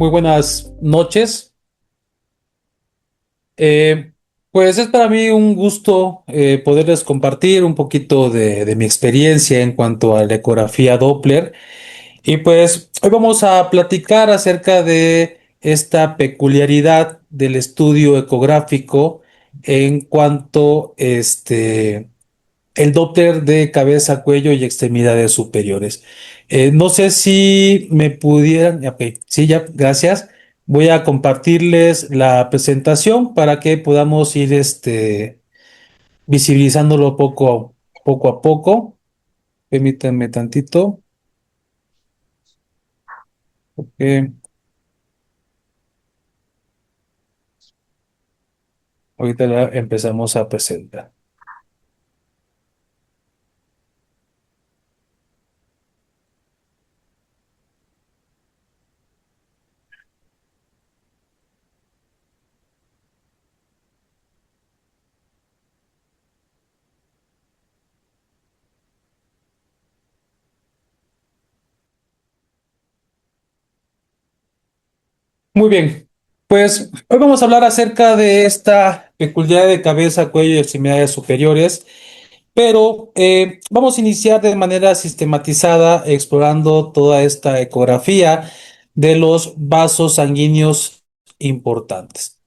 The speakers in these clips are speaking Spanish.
Muy buenas noches. Eh, pues es para mí un gusto poderles compartir un poquito de mi experiencia en cuanto a la ecografía Doppler. Y pues hoy vamos a platicar acerca de esta peculiaridad del estudio ecográfico en cuanto el Doppler de cabeza, cuello y extremidades superiores. No sé si me pudieran, ok, sí, ya, gracias. Voy a compartirles la presentación para que podamos ir visibilizándolo poco a poco. Permítanme tantito. Ok, ahorita la empezamos a presentar. Muy bien, pues hoy vamos a hablar acerca de esta peculiaridad de cabeza, cuello y extremidades superiores. Pero vamos a iniciar de manera sistematizada explorando toda esta ecografía de los vasos sanguíneos importantes,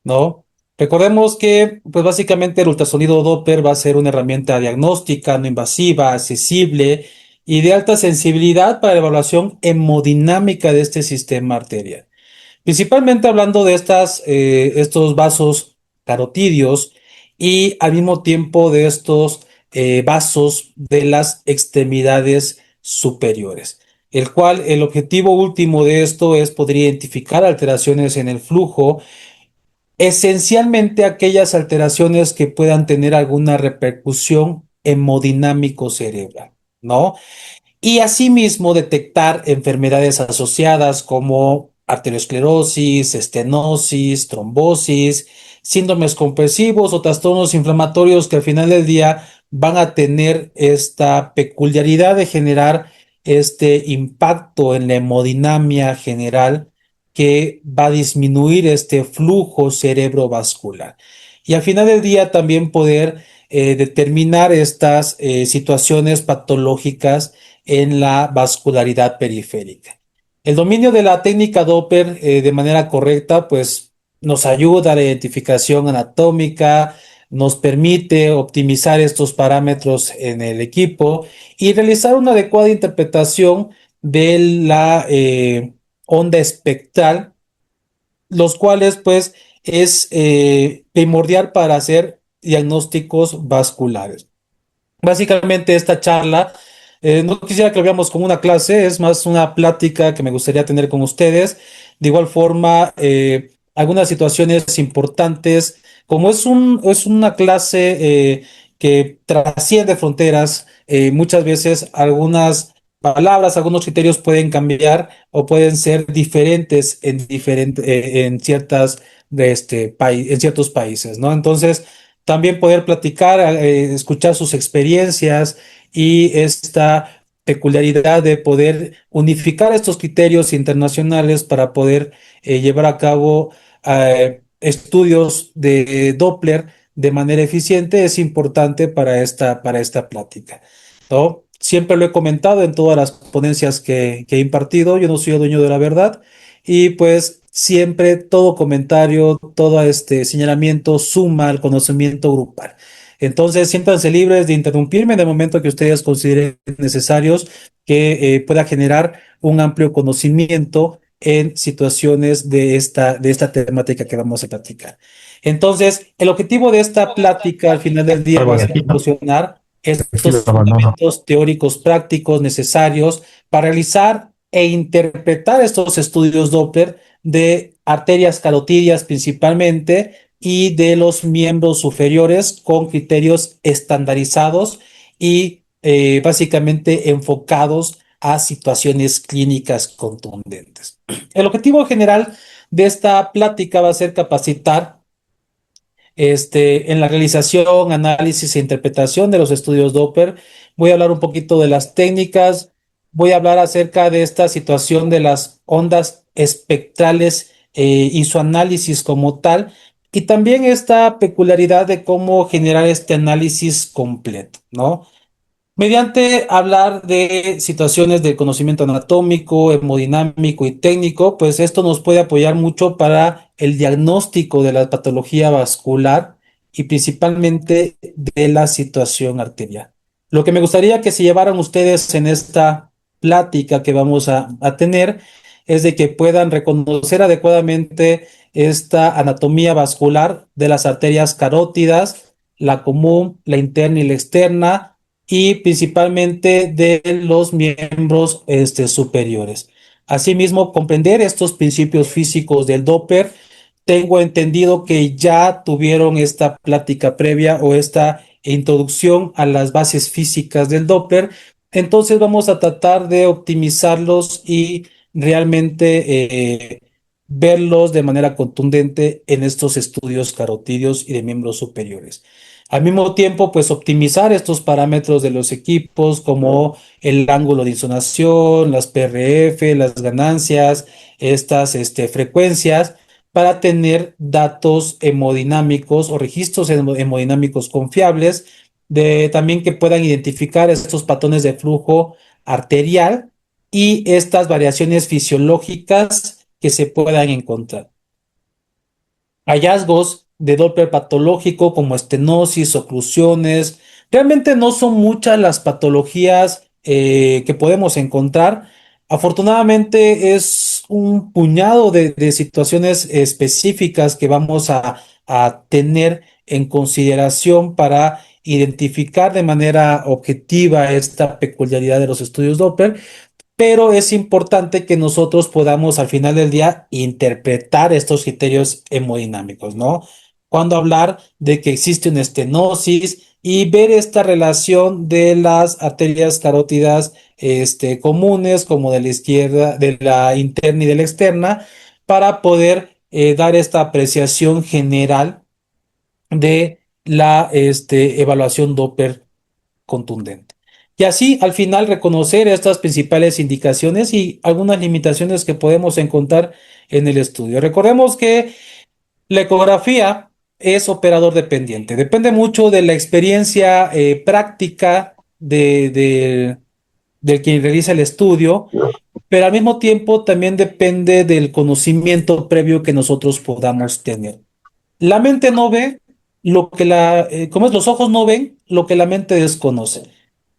¿no? Recordemos que, pues básicamente el ultrasonido Doppler va a ser una herramienta diagnóstica, no invasiva, accesible y de alta sensibilidad para la evaluación hemodinámica de este sistema arterial. Principalmente hablando de estos vasos carotidios y al mismo tiempo de estos vasos de las extremidades superiores, el cual el objetivo último de esto es poder identificar alteraciones en el flujo, esencialmente aquellas alteraciones que puedan tener alguna repercusión hemodinámico cerebral, ¿no? Y asimismo detectar enfermedades asociadas como arteriosclerosis, estenosis, trombosis, síndromes compresivos o trastornos inflamatorios que al final del día van a tener esta peculiaridad de generar este impacto en la hemodinamia general que va a disminuir este flujo cerebrovascular. Y al final del día también poder determinar estas situaciones patológicas en la vascularidad periférica. El dominio de la técnica Doppler de manera correcta, pues nos ayuda a la identificación anatómica, nos permite optimizar estos parámetros en el equipo y realizar una adecuada interpretación de la onda espectral, los cuales pues es primordial para hacer diagnósticos vasculares. Básicamente esta charla, no quisiera que lo veamos como una clase, es más una plática que me gustaría tener con ustedes. De igual forma, algunas situaciones importantes, como es una clase que trasciende fronteras, muchas veces algunas palabras, algunos criterios pueden cambiar o pueden ser diferentes en ciertas en ciertos países, ¿no? Entonces, también poder platicar, escuchar sus experiencias y esta peculiaridad de poder unificar estos criterios internacionales para poder llevar a cabo estudios de Doppler de manera eficiente es importante para esta plática, ¿no? Siempre lo he comentado en todas las ponencias que he impartido, yo no soy el dueño de la verdad y pues siempre todo comentario, todo este señalamiento suma al conocimiento grupal. Entonces, siéntanse libres de interrumpirme en el momento que ustedes consideren necesarios que pueda generar un amplio conocimiento en situaciones de esta temática que vamos a platicar. Entonces, el objetivo de esta plática al final del día va a ser proporcionar estos fundamentos teóricos prácticos necesarios para realizar e interpretar estos estudios Doppler de arterias carotidias principalmente y de los miembros superiores con criterios estandarizados y básicamente enfocados a situaciones clínicas contundentes. El objetivo general de esta plática va a ser capacitar en la realización, análisis e interpretación de los estudios Doppler. Voy a hablar un poquito de las técnicas, voy a hablar acerca de esta situación de las ondas espectrales y su análisis como tal, y también esta peculiaridad de cómo generar este análisis completo, ¿no? Mediante hablar de situaciones de conocimiento anatómico, hemodinámico y técnico, pues esto nos puede apoyar mucho para el diagnóstico de la patología vascular y principalmente de la situación arterial. Lo que me gustaría que se llevaran ustedes en esta plática que vamos a tener es de que puedan reconocer adecuadamente esta anatomía vascular de las arterias carótidas, la común, la interna y la externa, y principalmente de los miembros superiores. Asimismo, comprender estos principios físicos del Doppler. Tengo entendido que ya tuvieron esta plática previa o esta introducción a las bases físicas del Doppler. Entonces vamos a tratar de optimizarlos y realmente verlos de manera contundente en estos estudios carotidios y de miembros superiores. Al mismo tiempo, pues optimizar estos parámetros de los equipos como el ángulo de insonación, las PRF, las ganancias, estas frecuencias, para tener datos hemodinámicos o registros hemodinámicos confiables, también que puedan identificar estos patrones de flujo arterial y estas variaciones fisiológicas que se puedan encontrar. Hallazgos de Doppler patológico como estenosis, oclusiones. Realmente no son muchas las patologías que podemos encontrar. Afortunadamente es un puñado de situaciones específicas que vamos a tener en consideración para identificar de manera objetiva esta peculiaridad de los estudios Doppler, pero es importante que nosotros podamos al final del día interpretar estos criterios hemodinámicos, ¿no? Cuando hablar de que existe una estenosis y ver esta relación de las arterias carótidas comunes, como de la izquierda, de la interna y de la externa, para poder dar esta apreciación general de la evaluación Doppler contundente. Y así, al final, reconocer estas principales indicaciones y algunas limitaciones que podemos encontrar en el estudio. Recordemos que la ecografía es operador dependiente. Depende mucho de la experiencia práctica del quien realiza el estudio, pero al mismo tiempo también depende del conocimiento previo que nosotros podamos tener. La mente no ve lo que como es, los ojos no ven lo que la mente desconoce.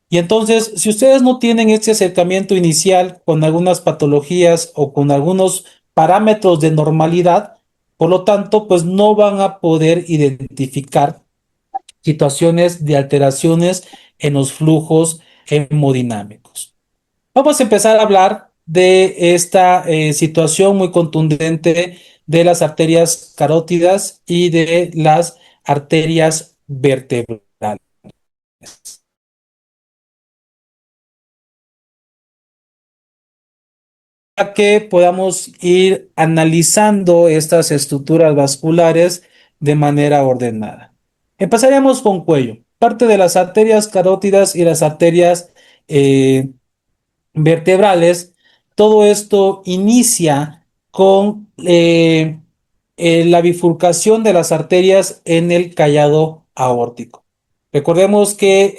Y entonces, si ustedes no tienen este acercamiento inicial con algunas patologías o con algunos parámetros de normalidad, por lo tanto, pues no van a poder identificar situaciones de alteraciones en los flujos hemodinámicos. Vamos a empezar a hablar de esta situación muy contundente de las arterias carótidas y de las arterias vertebrales, para que podamos ir analizando estas estructuras vasculares de manera ordenada. Empezaríamos con cuello. Parte de las arterias carótidas y las arterias eh, vertebrales. Todo esto inicia con la bifurcación de las arterias en el callado aórtico. Recordemos que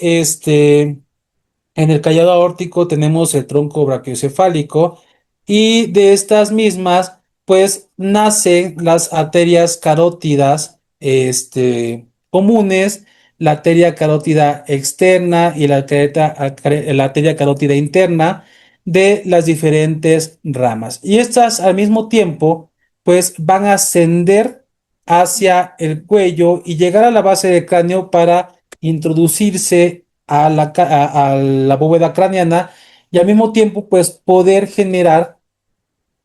en el callado aórtico tenemos el tronco brachiocefálico y de estas mismas, pues nacen las arterias carótidas, comunes, la arteria carótida externa y la arteria carótida interna de las diferentes ramas. Y estas al mismo tiempo, pues van a ascender hacia el cuello y llegar a la base del cráneo para introducirse a la bóveda craneana y al mismo tiempo pues poder generar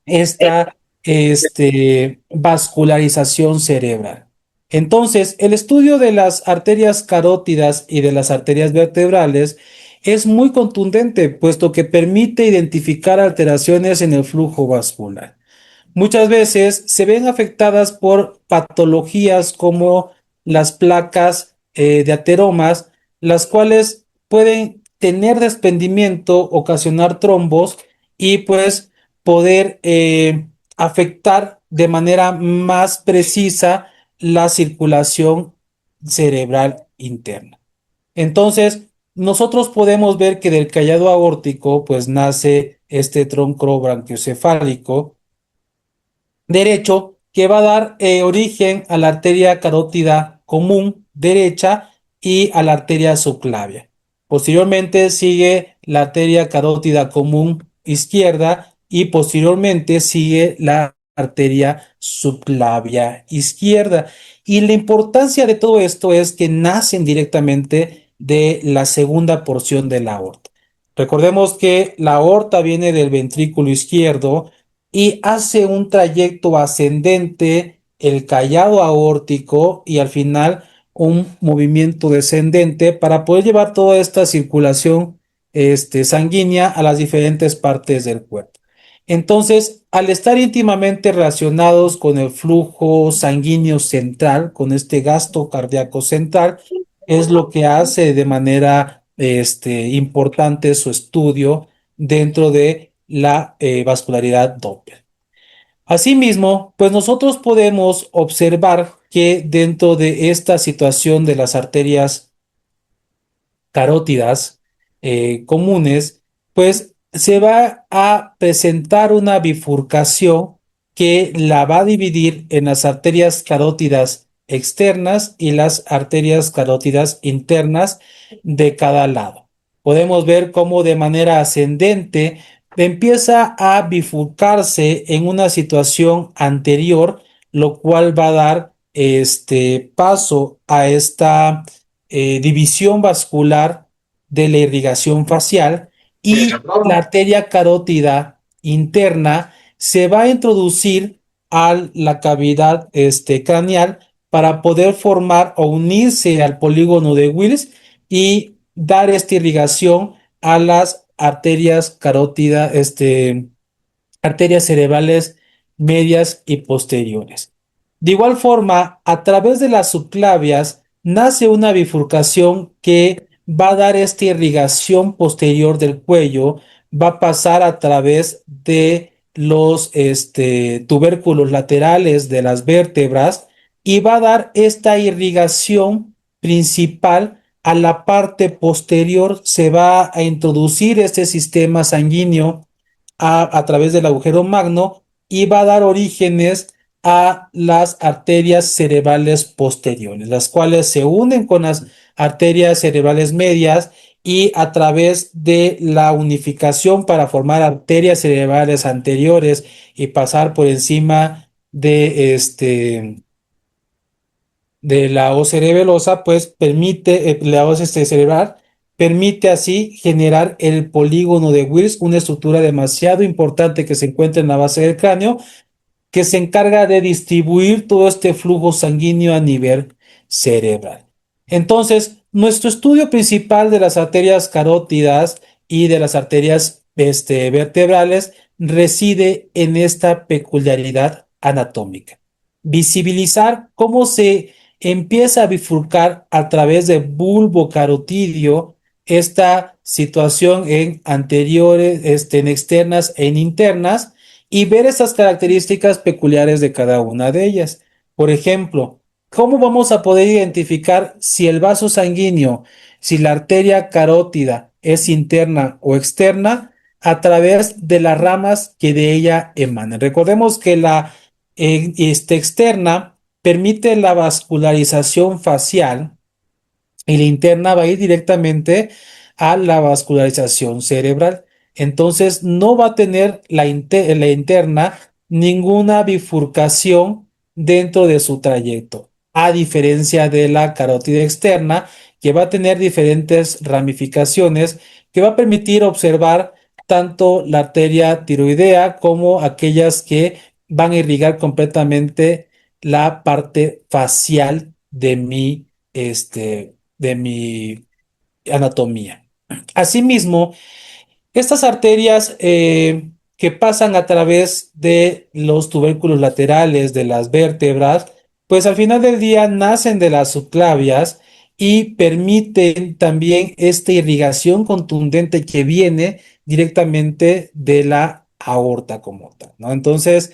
esta vascularización cerebral. Entonces, el estudio de las arterias carótidas y de las arterias vertebrales es muy contundente, puesto que permite identificar alteraciones en el flujo vascular. Muchas veces se ven afectadas por patologías como las placas de ateromas, las cuales pueden tener desprendimiento, ocasionar trombos y pues poder afectar de manera más precisa la circulación cerebral interna. Entonces, nosotros podemos ver que del callado aórtico, pues nace este tronco branquiocefálico derecho que va a dar origen a la arteria carótida común derecha y a la arteria subclavia. Posteriormente sigue la arteria carótida común izquierda y posteriormente sigue la arteria subclavia izquierda. Y la importancia de todo esto es que nacen directamente de la segunda porción de la aorta. Recordemos que la aorta viene del ventrículo izquierdo y hace un trayecto ascendente, el callado aórtico y al final un movimiento descendente para poder llevar toda esta circulación sanguínea a las diferentes partes del cuerpo. Entonces, al estar íntimamente relacionados con el flujo sanguíneo central, con este gasto cardíaco central, es lo que hace de manera importante su estudio dentro de la vascularidad Doppler. Asimismo, pues nosotros podemos observar que dentro de esta situación de las arterias carótidas comunes, pues se va a presentar una bifurcación que la va a dividir en las arterias carótidas externas y las arterias carótidas internas de cada lado. Podemos ver cómo de manera ascendente empieza a bifurcarse en una situación anterior, lo cual va a dar paso a esta división vascular de la irrigación facial y la arteria carótida interna se va a introducir a la cavidad craneal para poder formar o unirse al polígono de Wills y dar esta irrigación a las arterias carótidas, arterias cerebrales medias y posteriores. De igual forma, a través de las subclavias nace una bifurcación que va a dar esta irrigación posterior del cuello, va a pasar a través de los tubérculos laterales de las vértebras y va a dar esta irrigación principal a la parte posterior. Se va a introducir este sistema sanguíneo a través del agujero magno y va a dar orígenes a las arterias cerebrales posteriores, las cuales se unen con las arterias cerebrales medias y a través de la unificación para formar arterias cerebrales anteriores y pasar por encima de la hoz cerebelosa, pues permite, la hoz cerebral, permite así generar el polígono de Wills, una estructura demasiado importante que se encuentra en la base del cráneo, que se encarga de distribuir todo este flujo sanguíneo a nivel cerebral. Entonces, nuestro estudio principal de las arterias carótidas y de las arterias vertebrales reside en esta peculiaridad anatómica. Visibilizar cómo se empieza a bifurcar a través de bulbo carotidio esta situación en anteriores, en externas e en internas, y ver esas características peculiares de cada una de ellas. Por ejemplo, ¿cómo vamos a poder identificar si el vaso sanguíneo, si la arteria carótida es interna o externa? A través de las ramas que de ella emanan. Recordemos que la externa permite la vascularización facial y la interna va a ir directamente a la vascularización cerebral. Entonces no va a tener la interna ninguna bifurcación dentro de su trayecto, a diferencia de la carótida externa, que va a tener diferentes ramificaciones que va a permitir observar tanto la arteria tiroidea como aquellas que van a irrigar completamente la parte facial de mi anatomía. Asimismo, estas arterias que pasan a través de los tubérculos laterales de las vértebras, pues al final del día nacen de las subclavias y permiten también esta irrigación contundente que viene directamente de la aorta como tal, ¿no? Entonces,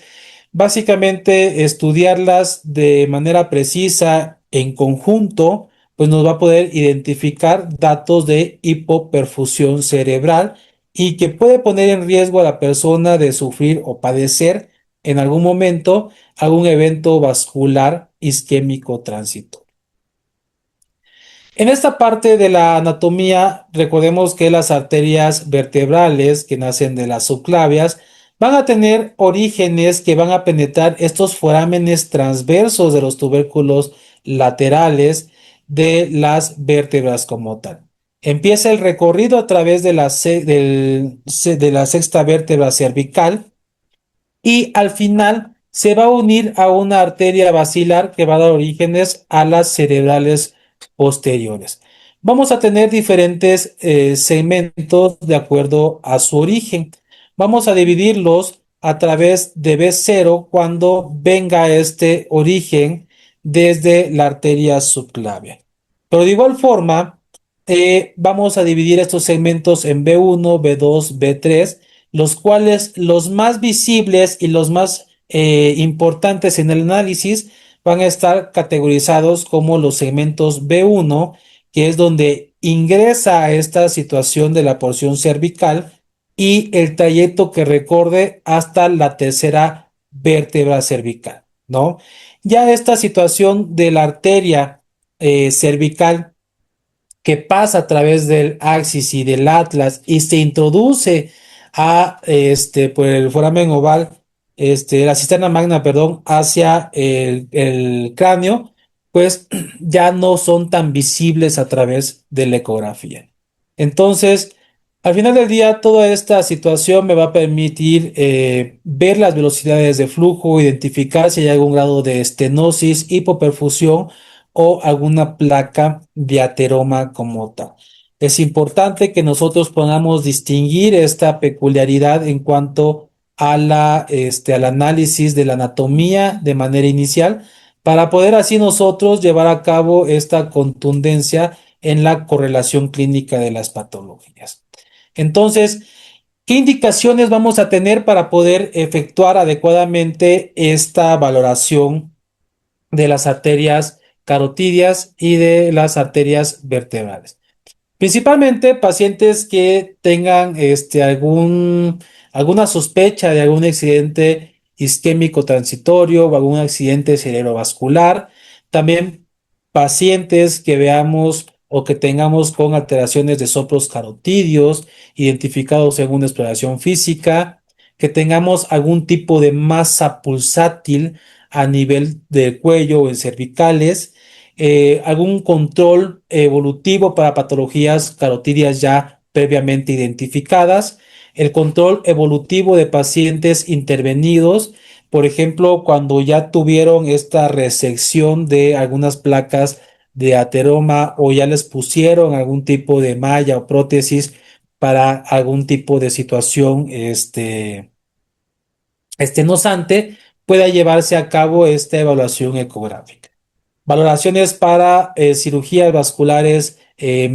Básicamente, estudiarlas de manera precisa en conjunto, pues nos va a poder identificar datos de hipoperfusión cerebral y que puede poner en riesgo a la persona de sufrir o padecer en algún momento algún evento vascular isquémico transitorio. En esta parte de la anatomía, recordemos que las arterias vertebrales que nacen de las subclavias van a tener orígenes que van a penetrar estos forámenes transversos de los tubérculos laterales de las vértebras como tal. Empieza el recorrido a través de de la sexta vértebra cervical y al final se va a unir a una arteria basilar que va a dar orígenes a las cerebrales posteriores. Vamos a tener diferentes segmentos de acuerdo a su origen. Vamos a dividirlos a través de B0 cuando venga este origen desde la arteria subclavia. Pero de igual forma, vamos a dividir estos segmentos en B1, B2, B3, los cuales los más visibles y los más importantes en el análisis van a estar categorizados como los segmentos B1, que es donde ingresa a esta situación de la porción cervical y el trayecto que recorre hasta la tercera vértebra cervical, ¿no? Ya esta situación de la arteria cervical que pasa a través del axis y del atlas y se introduce por el foramen oval, la cisterna magna, perdón, hacia el cráneo, pues ya no son tan visibles a través de la ecografía. Entonces, al final del día, toda esta situación me va a permitir ver las velocidades de flujo, identificar si hay algún grado de estenosis, hipoperfusión o alguna placa de ateroma como tal. Es importante que nosotros podamos distinguir esta peculiaridad en cuanto a al análisis de la anatomía de manera inicial para poder así nosotros llevar a cabo esta contundencia en la correlación clínica de las patologías. Entonces, ¿qué indicaciones vamos a tener para poder efectuar adecuadamente esta valoración de las arterias carotidias y de las arterias vertebrales? Principalmente pacientes que tengan alguna sospecha de algún accidente isquémico transitorio o algún accidente cerebrovascular. También pacientes que veamos o que tengamos con alteraciones de soplos carotidios identificados en una exploración física, que tengamos algún tipo de masa pulsátil a nivel del cuello o en cervicales, algún control evolutivo para patologías carotidias ya previamente identificadas, el control evolutivo de pacientes intervenidos, por ejemplo, cuando ya tuvieron esta resección de algunas placas de ateroma o ya les pusieron algún tipo de malla o prótesis para algún tipo de situación estenosante, pueda llevarse a cabo esta evaluación ecográfica. Valoraciones para cirugías vasculares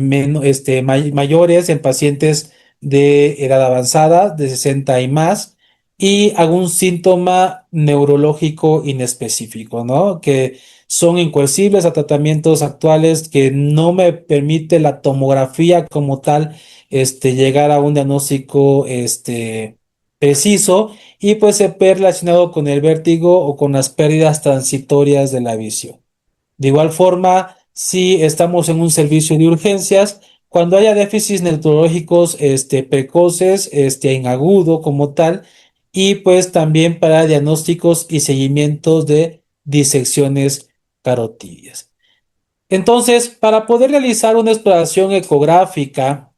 mayores en pacientes de edad avanzada, de 60 y más, y algún síntoma neurológico inespecífico, ¿no? Que son incoercibles a tratamientos actuales que no me permite la tomografía como tal, llegar a un diagnóstico, preciso y pues se ve relacionado con el vértigo o con las pérdidas transitorias de la visión. De igual forma, si estamos en un servicio de urgencias, cuando haya déficits neurológicos precoces, en agudo como tal, y pues también para diagnósticos y seguimientos de disecciones carotidias. Entonces, para poder realizar una exploración ecográfica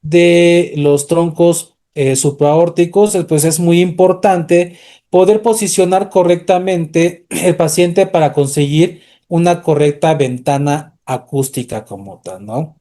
de los troncos supraórticos, pues es muy importante poder posicionar correctamente el paciente para conseguir una correcta ventana acústica como tal, ¿no?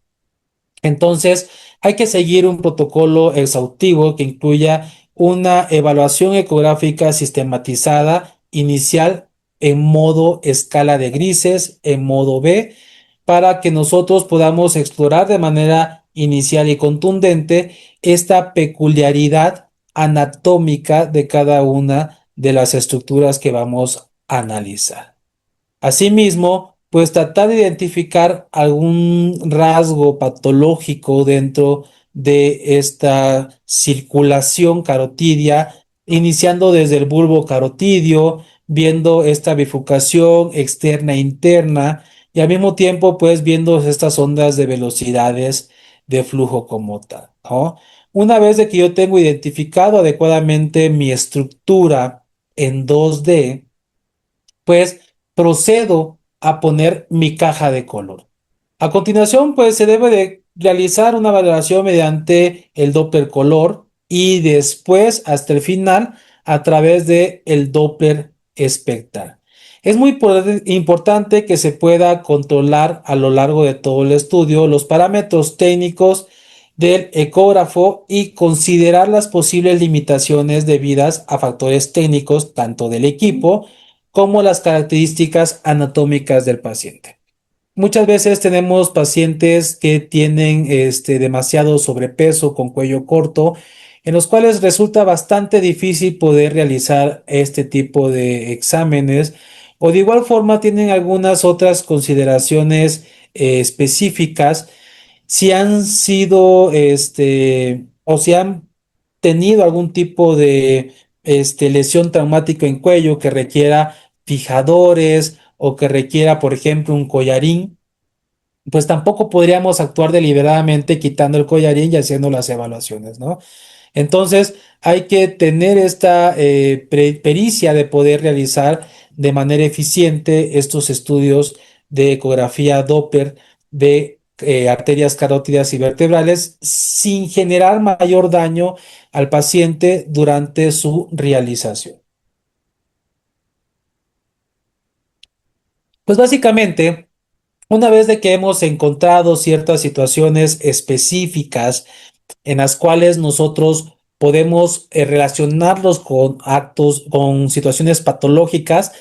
Entonces, hay que seguir un protocolo exhaustivo que incluya una evaluación ecográfica sistematizada inicial en modo escala de grises, en modo B, para que nosotros podamos explorar de manera inicial y contundente esta peculiaridad anatómica de cada una de las estructuras que vamos a analizar. Asimismo, pues tratar de identificar algún rasgo patológico dentro de esta circulación carotidia, iniciando desde el bulbo carotidio, viendo esta bifurcación externa e interna, y al mismo tiempo, pues viendo estas ondas de velocidades de flujo como tal, ¿no? Una vez de que yo tengo identificado adecuadamente mi estructura en 2D, pues procedo a poner mi caja de color. A continuación, pues se debe de realizar una valoración mediante el Doppler color y después hasta el final a través de el Doppler espectral. Es muy importante que se pueda controlar a lo largo de todo el estudio los parámetros técnicos del ecógrafo y considerar las posibles limitaciones debidas a factores técnicos tanto del equipo como las características anatómicas del paciente. Muchas veces tenemos pacientes que tienen demasiado sobrepeso con cuello corto, en los cuales resulta bastante difícil poder realizar este tipo de exámenes, o de igual forma tienen algunas otras consideraciones específicas si han sido, o si han tenido algún tipo de lesión traumática en cuello que requiera fijadores o que requiera, por ejemplo, un collarín, pues tampoco podríamos actuar deliberadamente quitando el collarín y haciendo las evaluaciones, ¿no? Entonces, hay que tener esta pericia de poder realizar de manera eficiente estos estudios de ecografía Doppler de arterias carótidas y vertebrales sin generar mayor daño al paciente durante su realización. Pues básicamente, una vez de que hemos encontrado ciertas situaciones específicas en las cuales nosotros podemos relacionarlos con actos, con situaciones patológicas,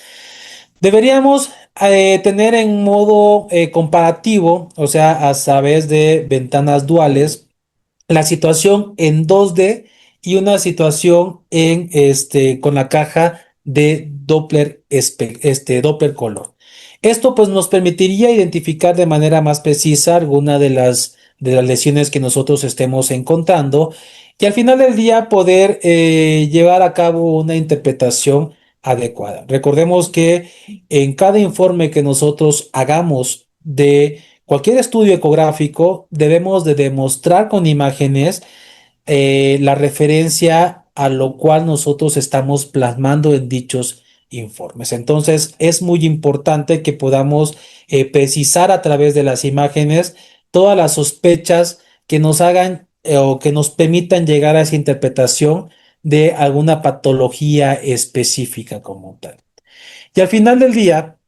deberíamos tener en modo comparativo, o sea, a través de ventanas duales, la situación en 2D y una situación en con la caja de Doppler, Doppler color. Esto pues nos permitiría identificar de manera más precisa alguna de las lesiones que nosotros estemos encontrando y al final del día poder llevar a cabo una interpretación adecuada. Recordemos que en cada informe que nosotros hagamos de cualquier estudio ecográfico, debemos de demostrar con imágenes la referencia a lo cual nosotros estamos plasmando en dichos informes. Entonces, es muy importante que podamos precisar a través de las imágenes todas las sospechas que nos hagan o que nos permitan llegar a esa interpretación de alguna patología específica como tal. Y al final del día,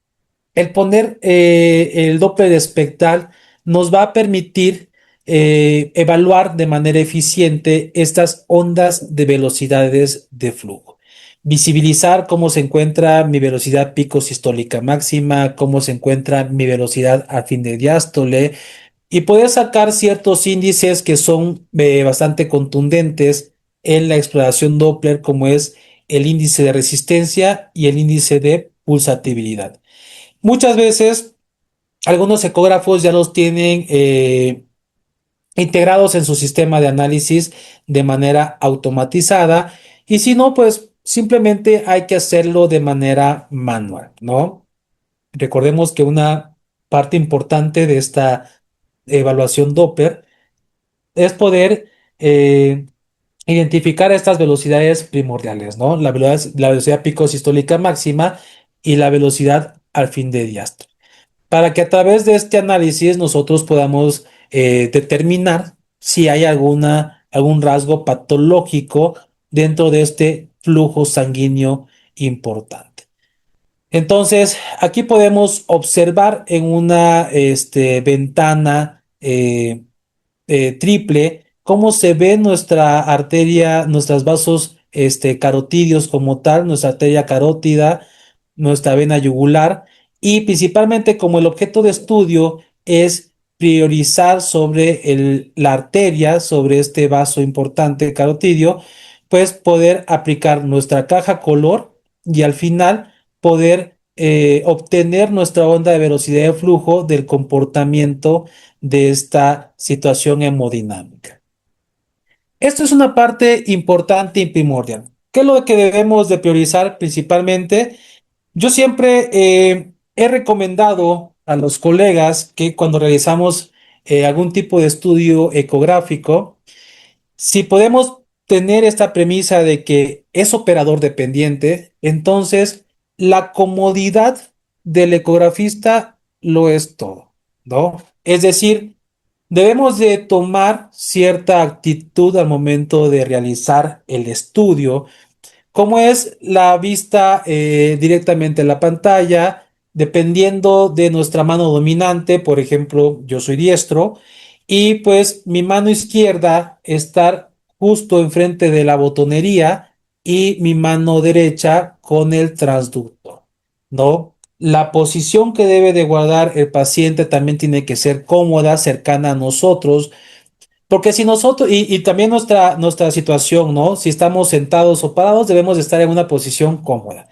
el poner el Doppler espectral nos va a permitir evaluar de manera eficiente estas ondas de velocidades de flujo. Visibilizar cómo se encuentra mi velocidad pico sistólica máxima, cómo se encuentra mi velocidad a fin de diástole y poder sacar ciertos índices que son bastante contundentes en la exploración Doppler, como es el índice de resistencia y el índice de pulsatividad. Muchas veces algunos ecógrafos ya los tienen integrados en su sistema de análisis de manera automatizada y si no, pues simplemente hay que hacerlo de manera manual, ¿no? Recordemos que una parte importante de esta evaluación Doppler es poder identificar estas velocidades primordiales, ¿no? La velocidad pico sistólica máxima y la velocidad al fin de diástole para que a través de este análisis nosotros podamos determinar si hay algún rasgo patológico dentro de este flujo sanguíneo importante. Entonces, aquí podemos observar en una ventana triple, cómo se ve nuestra arteria, nuestros vasos carotidios como tal, nuestra arteria carótida, nuestra vena yugular, y principalmente como el objeto de estudio es priorizar sobre la arteria, sobre este vaso importante carotidio, pues poder aplicar nuestra caja color y al final poder obtener nuestra onda de velocidad de flujo del comportamiento de esta situación hemodinámica. Esto es una parte importante y primordial. ¿Qué es lo que debemos de priorizar principalmente? Yo siempre he recomendado a los colegas que cuando realizamos algún tipo de estudio ecográfico, si podemos tener esta premisa de que es operador dependiente, entonces la comodidad del ecografista lo es todo, ¿no? Es decir, debemos de tomar cierta actitud al momento de realizar el estudio como es la vista directamente en la pantalla, dependiendo de nuestra mano dominante, por ejemplo, yo soy diestro, y pues mi mano izquierda estar justo enfrente de la botonería y mi mano derecha con el transductor, ¿no? La posición que debe de guardar el paciente también tiene que ser cómoda, cercana a nosotros, porque si nosotros, y también nuestra situación, ¿no? Si estamos sentados o parados, debemos de estar en una posición cómoda.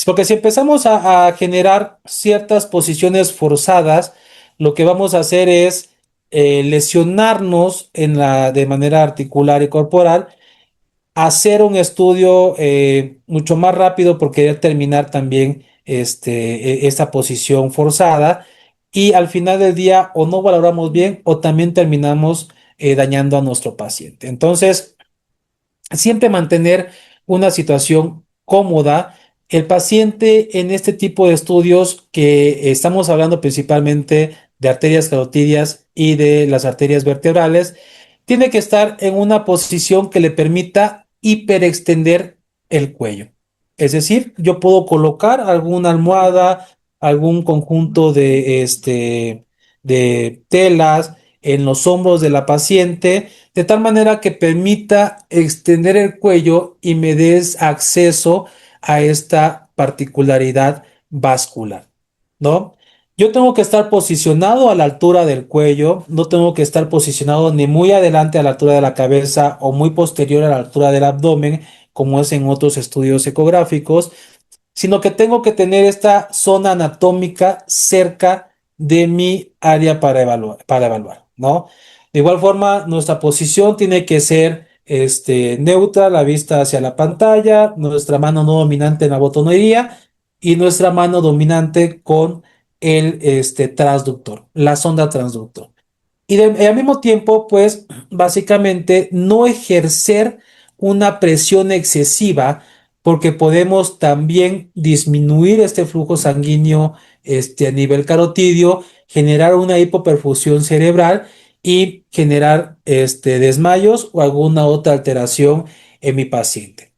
Porque si empezamos a generar ciertas posiciones forzadas, lo que vamos a hacer es lesionarnos de manera articular y corporal, hacer un estudio mucho más rápido por querer terminar también esta posición forzada y al final del día o no valoramos bien o también terminamos dañando a nuestro paciente. Entonces, siempre mantener una situación cómoda. El paciente en este tipo de estudios que estamos hablando principalmente de arterias carotidias y de las arterias vertebrales, tiene que estar en una posición que le permita hiperextender el cuello. Es decir, yo puedo colocar alguna almohada, algún conjunto de telas en los hombros de la paciente de tal manera que permita extender el cuello y me des acceso a esta particularidad vascular, ¿no? Yo tengo que estar posicionado a la altura del cuello, no tengo que estar posicionado ni muy adelante a la altura de la cabeza o muy posterior a la altura del abdomen, como es en otros estudios ecográficos, sino que tengo que tener esta zona anatómica cerca de mi área para evaluar, ¿no? De igual forma, nuestra posición tiene que ser neutra, la vista hacia la pantalla, nuestra mano no dominante en la botonería y nuestra mano dominante con el transductor, la sonda transductor. Y al mismo tiempo, pues, básicamente no ejercer una presión excesiva, porque podemos también disminuir este flujo sanguíneo a nivel carotidio, generar una hipoperfusión cerebral y generar desmayos o alguna otra alteración en mi paciente.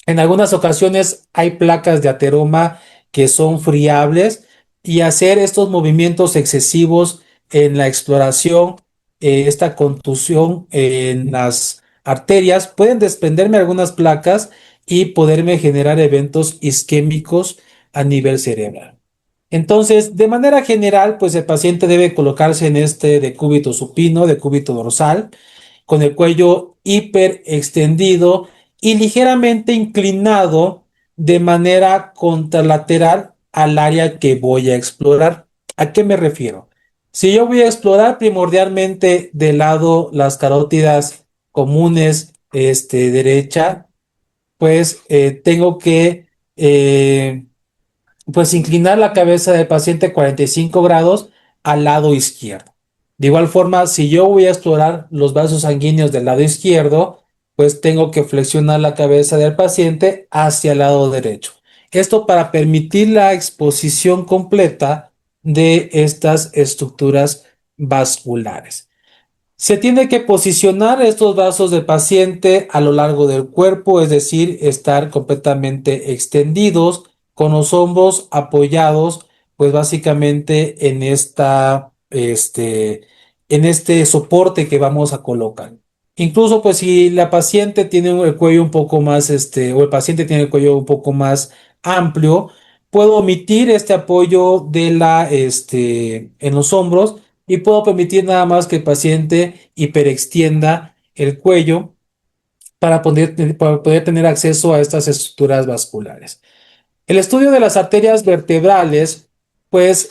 En algunas ocasiones hay placas de ateroma que son friables y hacer estos movimientos excesivos en la exploración, esta contusión en las arterias, pueden desprenderme algunas placas y poderme generar eventos isquémicos a nivel cerebral. Entonces, de manera general, pues el paciente debe colocarse en este decúbito supino, decúbito dorsal, con el cuello hiper extendido y ligeramente inclinado de manera contralateral al área que voy a explorar. ¿A qué me refiero? Si yo voy a explorar primordialmente del lado las carótidas comunes, derecha, pues tengo que pues inclinar la cabeza del paciente 45 grados al lado izquierdo. De igual forma, si yo voy a explorar los vasos sanguíneos del lado izquierdo, pues tengo que flexionar la cabeza del paciente hacia el lado derecho. Esto para permitir la exposición completa de estas estructuras vasculares. Se tiene que posicionar estos vasos del paciente a lo largo del cuerpo, es decir, estar completamente extendidos con los hombros apoyados, pues básicamente en este soporte que vamos a colocar. Incluso, pues si la paciente tiene el cuello un poco más, o el paciente tiene el cuello un poco más amplio, puedo omitir este apoyo en los hombros y puedo permitir nada más que el paciente hiperextienda el cuello para poder tener acceso a estas estructuras vasculares. El estudio de las arterias vertebrales, pues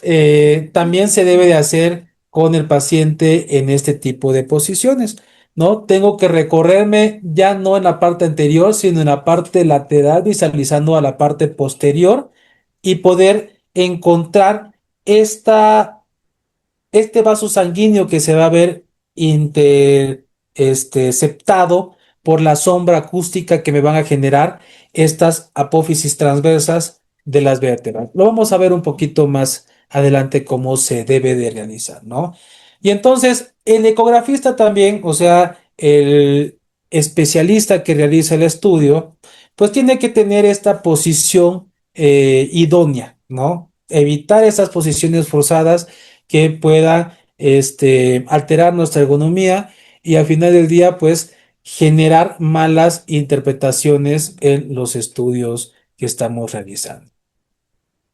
también se debe de hacer con el paciente en este tipo de posiciones, ¿no? Tengo que recorrerme ya no en la parte anterior, sino en la parte lateral, visualizando a la parte posterior y poder encontrar esta este vaso sanguíneo que se va a ver septado por la sombra acústica que me van a generar estas apófisis transversas de las vértebras. Lo vamos a ver un poquito más adelante cómo se debe de realizar, ¿no? Y entonces el ecografista también, o sea, el especialista que realiza el estudio, pues tiene que tener esta posición idónea, ¿no? Evitar esas posiciones forzadas que pueda alterar nuestra ergonomía y al final del día, pues, generar malas interpretaciones en los estudios que estamos realizando.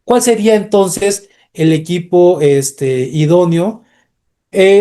¿Cuál sería entonces el equipo idóneo?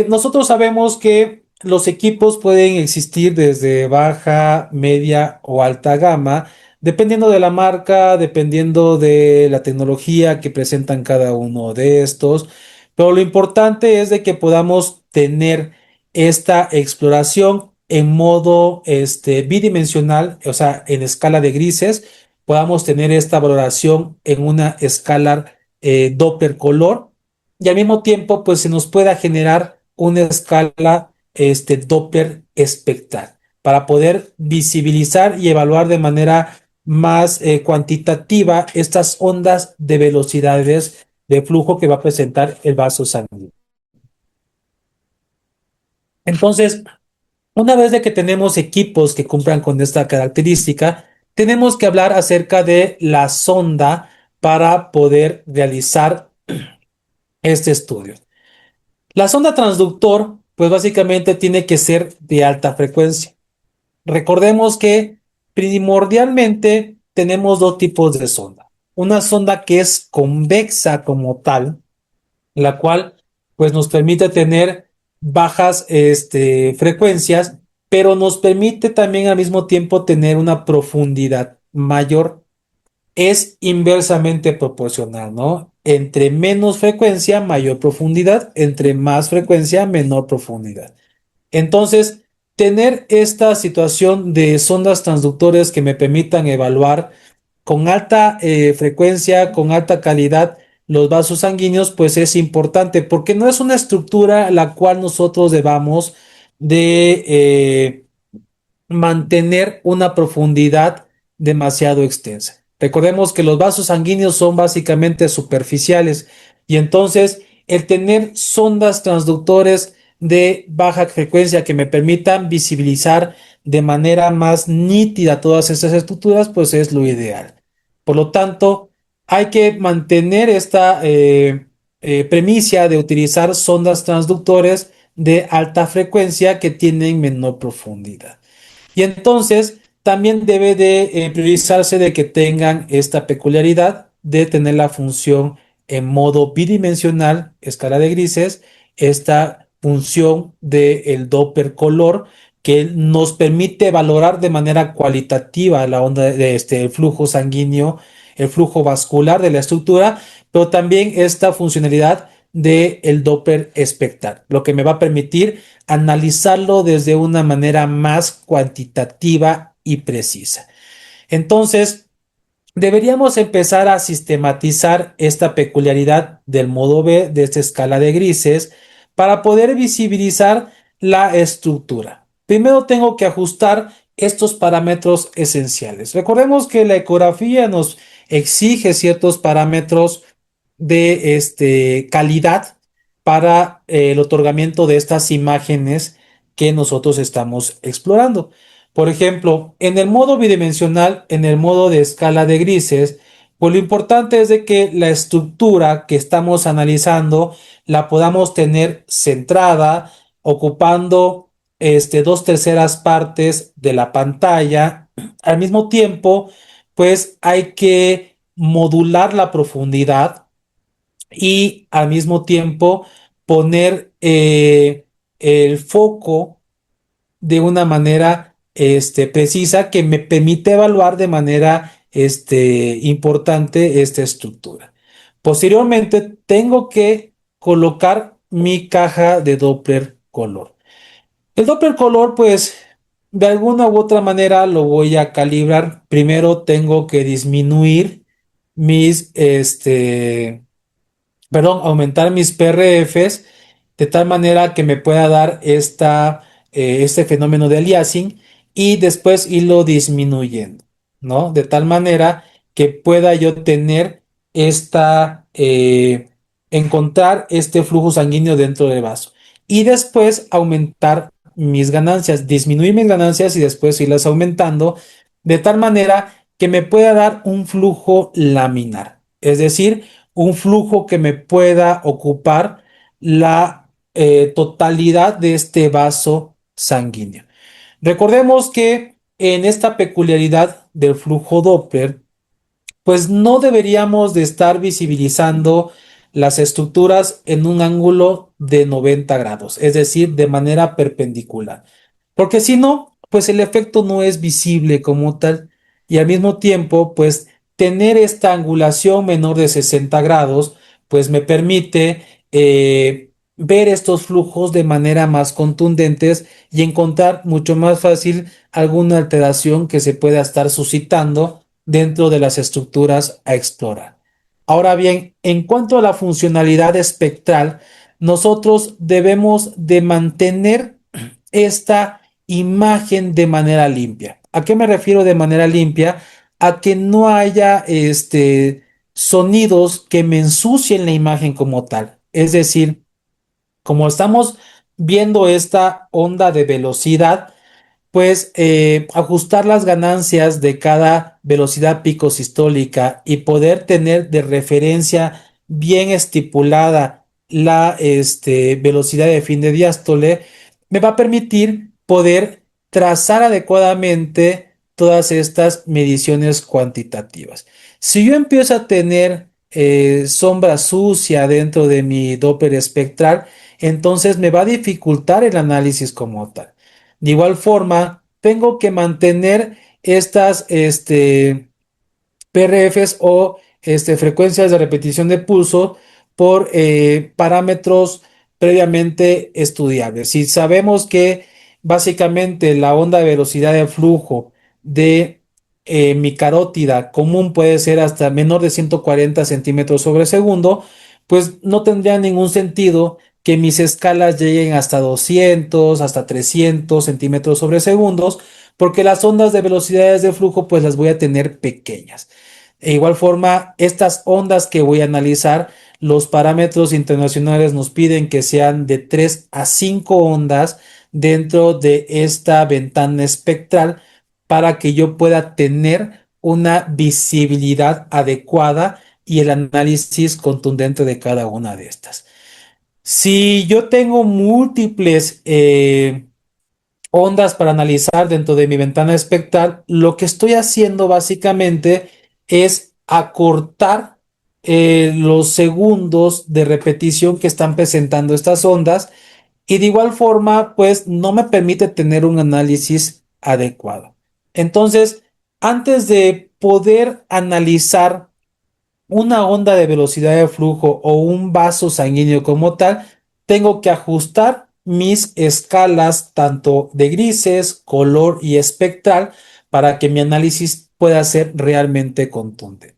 Nosotros sabemos que los equipos pueden existir desde baja, media o alta gama, dependiendo de la marca, dependiendo de la tecnología que presentan cada uno de estos. Pero lo importante es de que podamos tener esta exploración en modo bidimensional, o sea, en escala de grises, podamos tener esta valoración en una escala Doppler color y al mismo tiempo pues se nos pueda generar una escala Doppler espectral para poder visibilizar y evaluar de manera más cuantitativa estas ondas de velocidades de flujo que va a presentar el vaso sanguíneo. Entonces, una vez de que tenemos equipos que cumplan con esta característica, tenemos que hablar acerca de la sonda para poder realizar este estudio. La sonda transductor, pues básicamente tiene que ser de alta frecuencia. Recordemos que primordialmente tenemos dos tipos de sonda. Una sonda que es convexa como tal, la cual pues nos permite tener bajas frecuencias, pero nos permite también al mismo tiempo tener una profundidad mayor. Es inversamente proporcional, ¿no? Entre menos frecuencia, mayor profundidad, entre más frecuencia, menor profundidad. Entonces, tener esta situación de sondas transductores que me permitan evaluar con alta frecuencia, con alta calidad, los vasos sanguíneos, pues es importante porque no es una estructura la cual nosotros debamos de mantener una profundidad demasiado extensa. Recordemos que los vasos sanguíneos son básicamente superficiales y entonces el tener sondas transductores de baja frecuencia que me permitan visibilizar de manera más nítida todas estas estructuras, pues es lo ideal. Por lo tanto, hay que mantener esta premisa de utilizar sondas transductores de alta frecuencia que tienen menor profundidad. Y entonces también debe de priorizarse de que tengan esta peculiaridad de tener la función en modo bidimensional, escala de grises, esta función del Doppler color que nos permite valorar de manera cualitativa la onda el flujo sanguíneo, el flujo vascular de la estructura, pero también esta funcionalidad del Doppler espectral, lo que me va a permitir analizarlo desde una manera más cuantitativa y precisa. Entonces, deberíamos empezar a sistematizar esta peculiaridad del modo B de esta escala de grises para poder visibilizar la estructura. Primero tengo que ajustar estos parámetros esenciales. Recordemos que la ecografía nos exige ciertos parámetros de calidad para el otorgamiento de estas imágenes que nosotros estamos explorando. Por ejemplo, en el modo bidimensional, en el modo de escala de grises, pues lo importante es de que la estructura que estamos analizando la podamos tener centrada, ocupando dos terceras partes de la pantalla. Al mismo tiempo, pues hay que modular la profundidad y al mismo tiempo poner el foco de una manera precisa que me permite evaluar de manera importante esta estructura. Posteriormente, tengo que colocar mi caja de Doppler color. El Doppler color, pues, de alguna u otra manera lo voy a calibrar. Primero tengo que disminuir mis, aumentar mis PRFs de tal manera que me pueda dar este fenómeno de aliasing y después irlo disminuyendo, ¿no? De tal manera que pueda yo tener encontrar este flujo sanguíneo dentro del vaso y después aumentar mis ganancias, disminuir mis ganancias y después irlas aumentando de tal manera que me pueda dar un flujo laminar, es decir, un flujo que me pueda ocupar la totalidad de este vaso sanguíneo. Recordemos que en esta peculiaridad del flujo Doppler, pues no deberíamos de estar visibilizando las estructuras en un ángulo de 90 grados, es decir, de manera perpendicular. Porque si no, pues el efecto no es visible como tal y al mismo tiempo, pues tener esta angulación menor de 60 grados, pues me permite ver estos flujos de manera más contundentes y encontrar mucho más fácil alguna alteración que se pueda estar suscitando dentro de las estructuras a explorar. Ahora bien, en cuanto a la funcionalidad espectral, nosotros debemos de mantener esta imagen de manera limpia. ¿A qué me refiero de manera limpia? A que no haya sonidos que me ensucien la imagen como tal. Es decir, como estamos viendo esta onda de velocidad, pues ajustar las ganancias de cada velocidad pico sistólica y poder tener de referencia bien estipulada la velocidad de fin de diástole me va a permitir poder trazar adecuadamente todas estas mediciones cuantitativas. Si yo empiezo a tener sombra sucia dentro de mi Doppler espectral, entonces me va a dificultar el análisis como tal. De igual forma, tengo que mantener estas PRFs o frecuencias de repetición de pulso por parámetros previamente estudiables. Si sabemos que básicamente la onda de velocidad de flujo de mi carótida común puede ser hasta menor de 140 centímetros sobre segundo, pues no tendría ningún sentido que mis escalas lleguen hasta 200, hasta 300 centímetros sobre segundos, porque las ondas de velocidades de flujo pues las voy a tener pequeñas. De igual forma, estas ondas que voy a analizar, los parámetros internacionales nos piden que sean de 3 a 5 ondas dentro de esta ventana espectral para que yo pueda tener una visibilidad adecuada y el análisis contundente de cada una de estas. Si yo tengo múltiples ondas para analizar dentro de mi ventana espectral, lo que estoy haciendo básicamente es acortar los segundos de repetición que están presentando estas ondas y de igual forma, pues no me permite tener un análisis adecuado. Entonces, antes de poder analizar una onda de velocidad de flujo o un vaso sanguíneo como tal, tengo que ajustar mis escalas tanto de grises, color y espectral para que mi análisis pueda ser realmente contundente.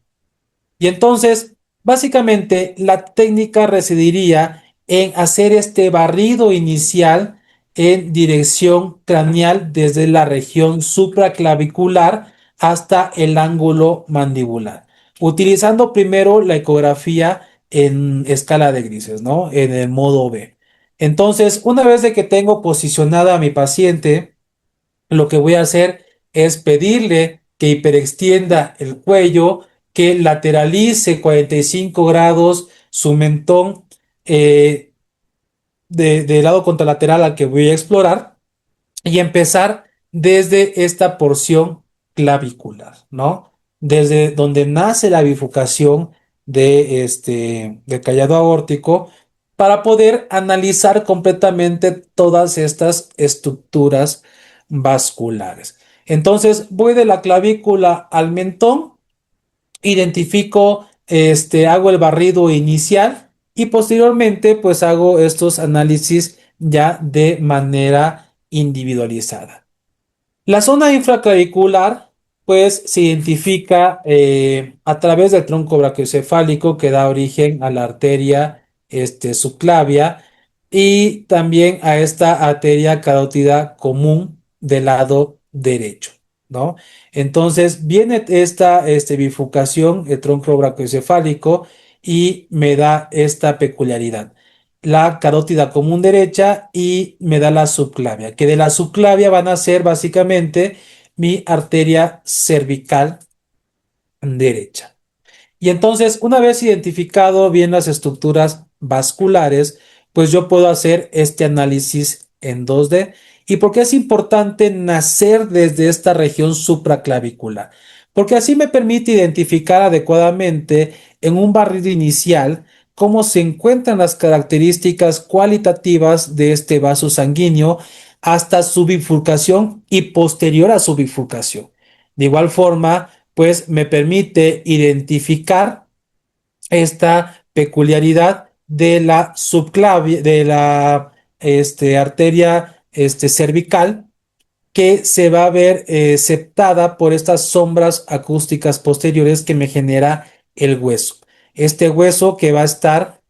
Y entonces, básicamente, la técnica residiría en hacer este barrido inicial en dirección craneal desde la región supraclavicular hasta el ángulo mandibular, utilizando primero la ecografía en escala de grises, ¿no? En el modo B. Entonces, una vez de que tengo posicionada a mi paciente, lo que voy a hacer es pedirle que hiperextienda el cuello, que lateralice 45 grados su mentón de lado contralateral al que voy a explorar y empezar desde esta porción clavicular, ¿no? Desde donde nace la bifurcación del callado aórtico para poder analizar completamente todas estas estructuras vasculares. Entonces voy de la clavícula al mentón identifico, hago el barrido inicial y posteriormente pues hago estos análisis ya de manera individualizada. La zona infraclavicular, pues, se identifica a través del tronco brachiocefálico que da origen a la arteria subclavia y también a esta arteria carótida común del lado derecho, ¿no? Entonces, viene esta bifurcación, el tronco brachiocefálico, y me da esta peculiaridad la carótida común derecha y me da la subclavia, que de la subclavia van a ser básicamente mi arteria cervical derecha. Y entonces, una vez identificado bien las estructuras vasculares, pues yo puedo hacer este análisis en 2D. ¿Y por qué es importante nacer desde esta región supraclavicular? Porque así me permite identificar adecuadamente en un barrido inicial cómo se encuentran las características cualitativas de este vaso sanguíneo hasta su bifurcación y posterior a su bifurcación. De igual forma, pues me permite identificar esta peculiaridad de la subclavia, de la arteria cervical, que se va a ver septada por estas sombras acústicas posteriores que me genera el hueso. Este hueso que va a estar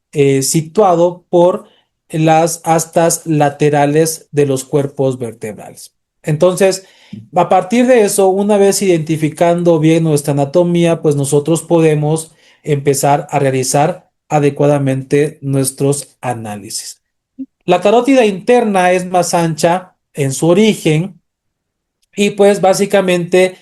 situado por las astas laterales de los cuerpos vertebrales. Entonces, a partir de eso, una vez identificando bien nuestra anatomía, pues nosotros podemos empezar a realizar adecuadamente nuestros análisis. La carótida interna es más ancha en su origen y pues básicamente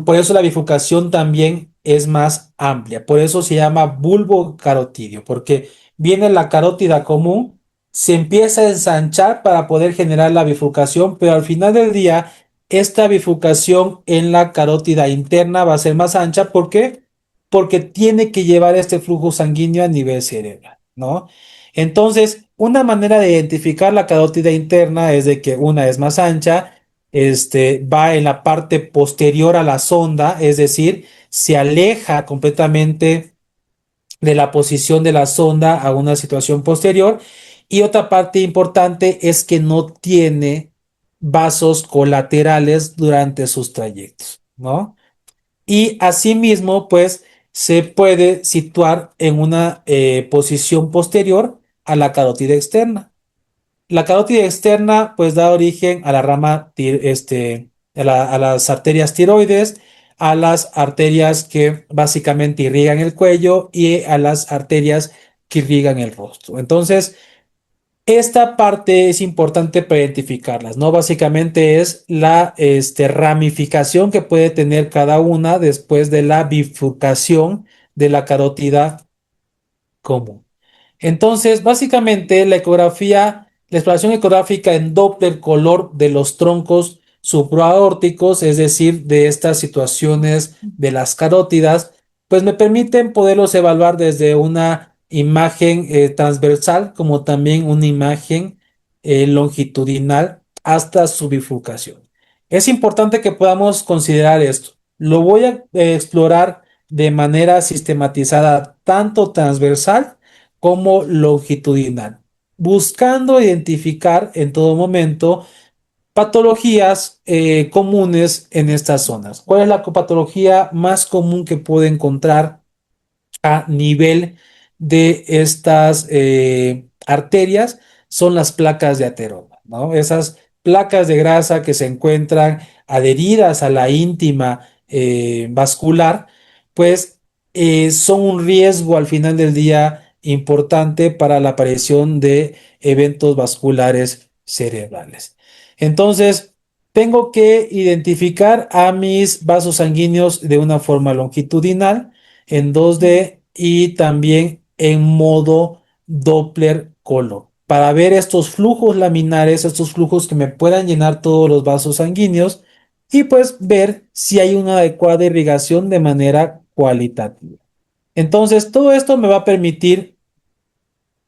por eso la bifurcación también es más amplia. Por eso se llama bulbo carotidio, porque viene la carótida común, se empieza a ensanchar para poder generar la bifurcación, pero al final del día, esta bifurcación en la carótida interna va a ser más ancha. ¿Por qué? Porque tiene que llevar este flujo sanguíneo a nivel cerebral, ¿no? Entonces, una manera de identificar la carótida interna es de que una es más ancha, va en la parte posterior a la sonda, es decir, se aleja completamente de la posición de la sonda a una situación posterior. Y otra parte importante es que no tiene vasos colaterales durante sus trayectos, ¿no? Y asimismo, pues, se puede situar en una posición posterior a la carótida externa. La carótida externa pues da origen a la rama, a las arterias tiroides, a las arterias que básicamente irrigan el cuello y a las arterias que irrigan el rostro. Entonces, esta parte es importante para identificarlas, ¿no? Básicamente es la ramificación que puede tener cada una después de la bifurcación de la carótida común. Entonces, básicamente, la exploración ecográfica en Doppler color de los troncos supraórticos, es decir, de estas situaciones de las carótidas, pues me permiten poderlos evaluar desde una imagen transversal como también una imagen longitudinal hasta su bifurcación. Es importante que podamos considerar esto. Lo voy a explorar de manera sistematizada, tanto transversal como longitudinal, buscando identificar en todo momento patologías comunes en estas zonas. ¿Cuál es la patología más común que puede encontrar a nivel de estas arterias? Son las placas de ateroma, ¿no? Esas placas de grasa que se encuentran adheridas a la íntima vascular, pues son un riesgo al final del día importante para la aparición de eventos vasculares cerebrales. Entonces, tengo que identificar a mis vasos sanguíneos de una forma longitudinal en 2D y también en modo Doppler color para ver estos flujos laminares, estos flujos que me puedan llenar todos los vasos sanguíneos y pues ver si hay una adecuada irrigación de manera cualitativa. Entonces, todo esto me va a permitir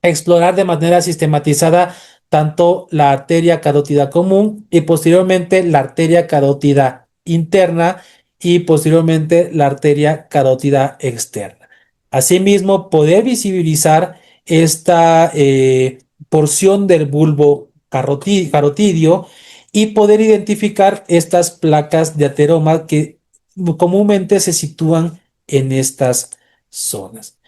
explorar de manera sistematizada tanto la arteria carótida común y posteriormente la arteria carótida interna y posteriormente la arteria carótida externa. Asimismo, poder visibilizar esta porción del bulbo carotidio y poder identificar estas placas de ateroma que comúnmente se sitúan en estas zonas.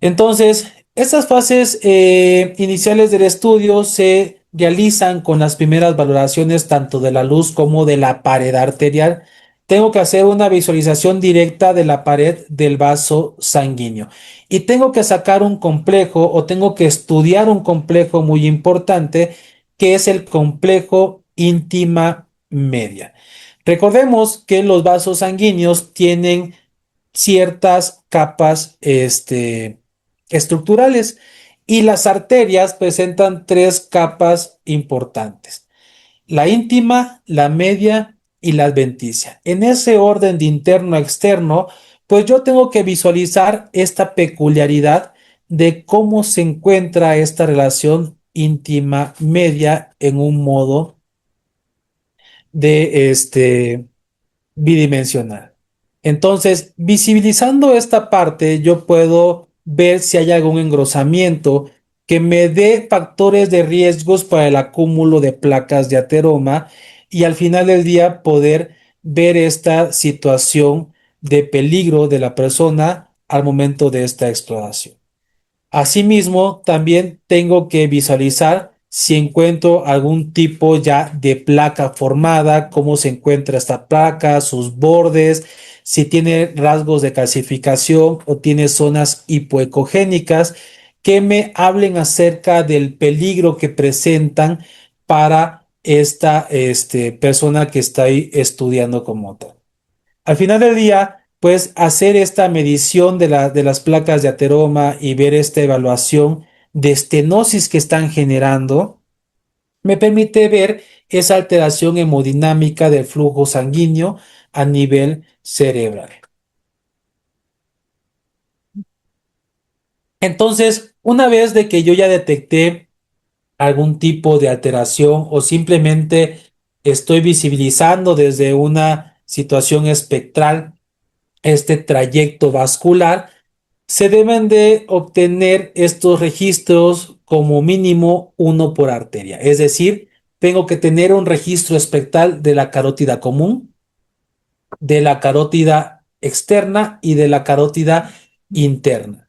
Entonces, estas fases iniciales del estudio se realizan con las primeras valoraciones tanto de la luz como de la pared arterial. Tengo que hacer una visualización directa de la pared del vaso sanguíneo y tengo que sacar un complejo o tengo que estudiar un complejo muy importante que es el complejo íntima media. Recordemos que los vasos sanguíneos tienen ciertas capas estructurales y las arterias presentan tres capas importantes: la íntima, la media y la adventicia. En ese orden de interno a externo, pues yo tengo que visualizar esta peculiaridad de cómo se encuentra esta relación íntima media en un modo de bidimensional. Entonces, visibilizando esta parte, yo puedo ver si hay algún engrosamiento que me dé factores de riesgos para el acúmulo de placas de ateroma y al final del día poder ver esta situación de peligro de la persona al momento de esta exploración. Asimismo, también tengo que visualizar si encuentro algún tipo ya de placa formada, cómo se encuentra esta placa, sus bordes, si tiene rasgos de calcificación o tiene zonas hipoecogénicas que me hablen acerca del peligro que presentan para esta persona que está ahí estudiando como tal. Al final del día, pues hacer esta medición de las placas de ateroma y ver esta evaluación de estenosis que están generando, me permite ver esa alteración hemodinámica del flujo sanguíneo a nivel cerebral. Entonces, una vez de que yo ya detecté algún tipo de alteración o simplemente estoy visibilizando desde una situación espectral este trayecto vascular, se deben de obtener estos registros como mínimo uno por arteria. Es decir, tengo que tener un registro espectral de la carótida común, de la carótida externa y de la carótida interna.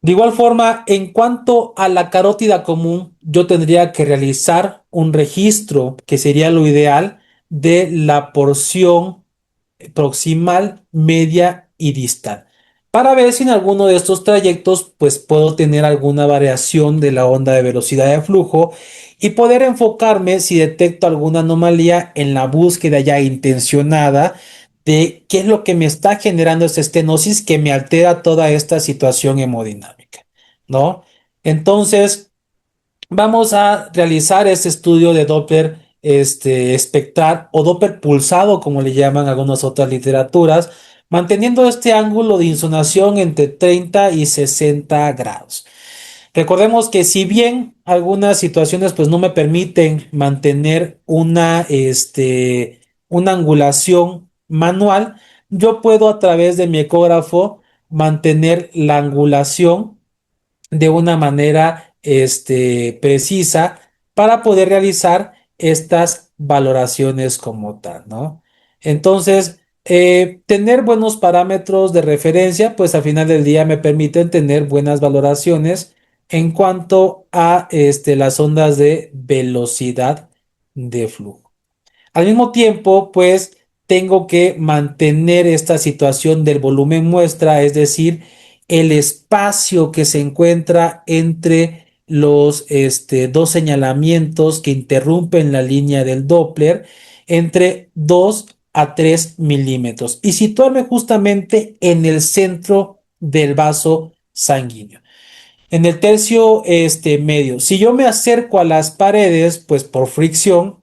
De igual forma, en cuanto a la carótida común, yo tendría que realizar un registro, que sería lo ideal, de la porción proximal, media y distal, para ver si en alguno de estos trayectos pues puedo tener alguna variación de la onda de velocidad de flujo y poder enfocarme si detecto alguna anomalía en la búsqueda ya intencionada de qué es lo que me está generando esta estenosis que me altera toda esta situación hemodinámica, ¿no? Entonces, vamos a realizar este estudio de Doppler espectral o Doppler pulsado, como le llaman algunas otras literaturas, manteniendo este ángulo de insonación entre 30 y 60 grados. Recordemos que si bien algunas situaciones pues no me permiten mantener una angulación manual, yo puedo a través de mi ecógrafo mantener la angulación de una manera precisa para poder realizar estas valoraciones como tal, ¿no? Entonces, tener buenos parámetros de referencia, pues al final del día me permiten tener buenas valoraciones en cuanto a las ondas de velocidad de flujo. Al mismo tiempo, pues tengo que mantener esta situación del volumen muestra, es decir, el espacio que se encuentra entre los dos señalamientos que interrumpen la línea del Doppler entre 2 a 3 milímetros y situarme justamente en el centro del vaso sanguíneo. En el tercio medio, si yo me acerco a las paredes, pues por fricción,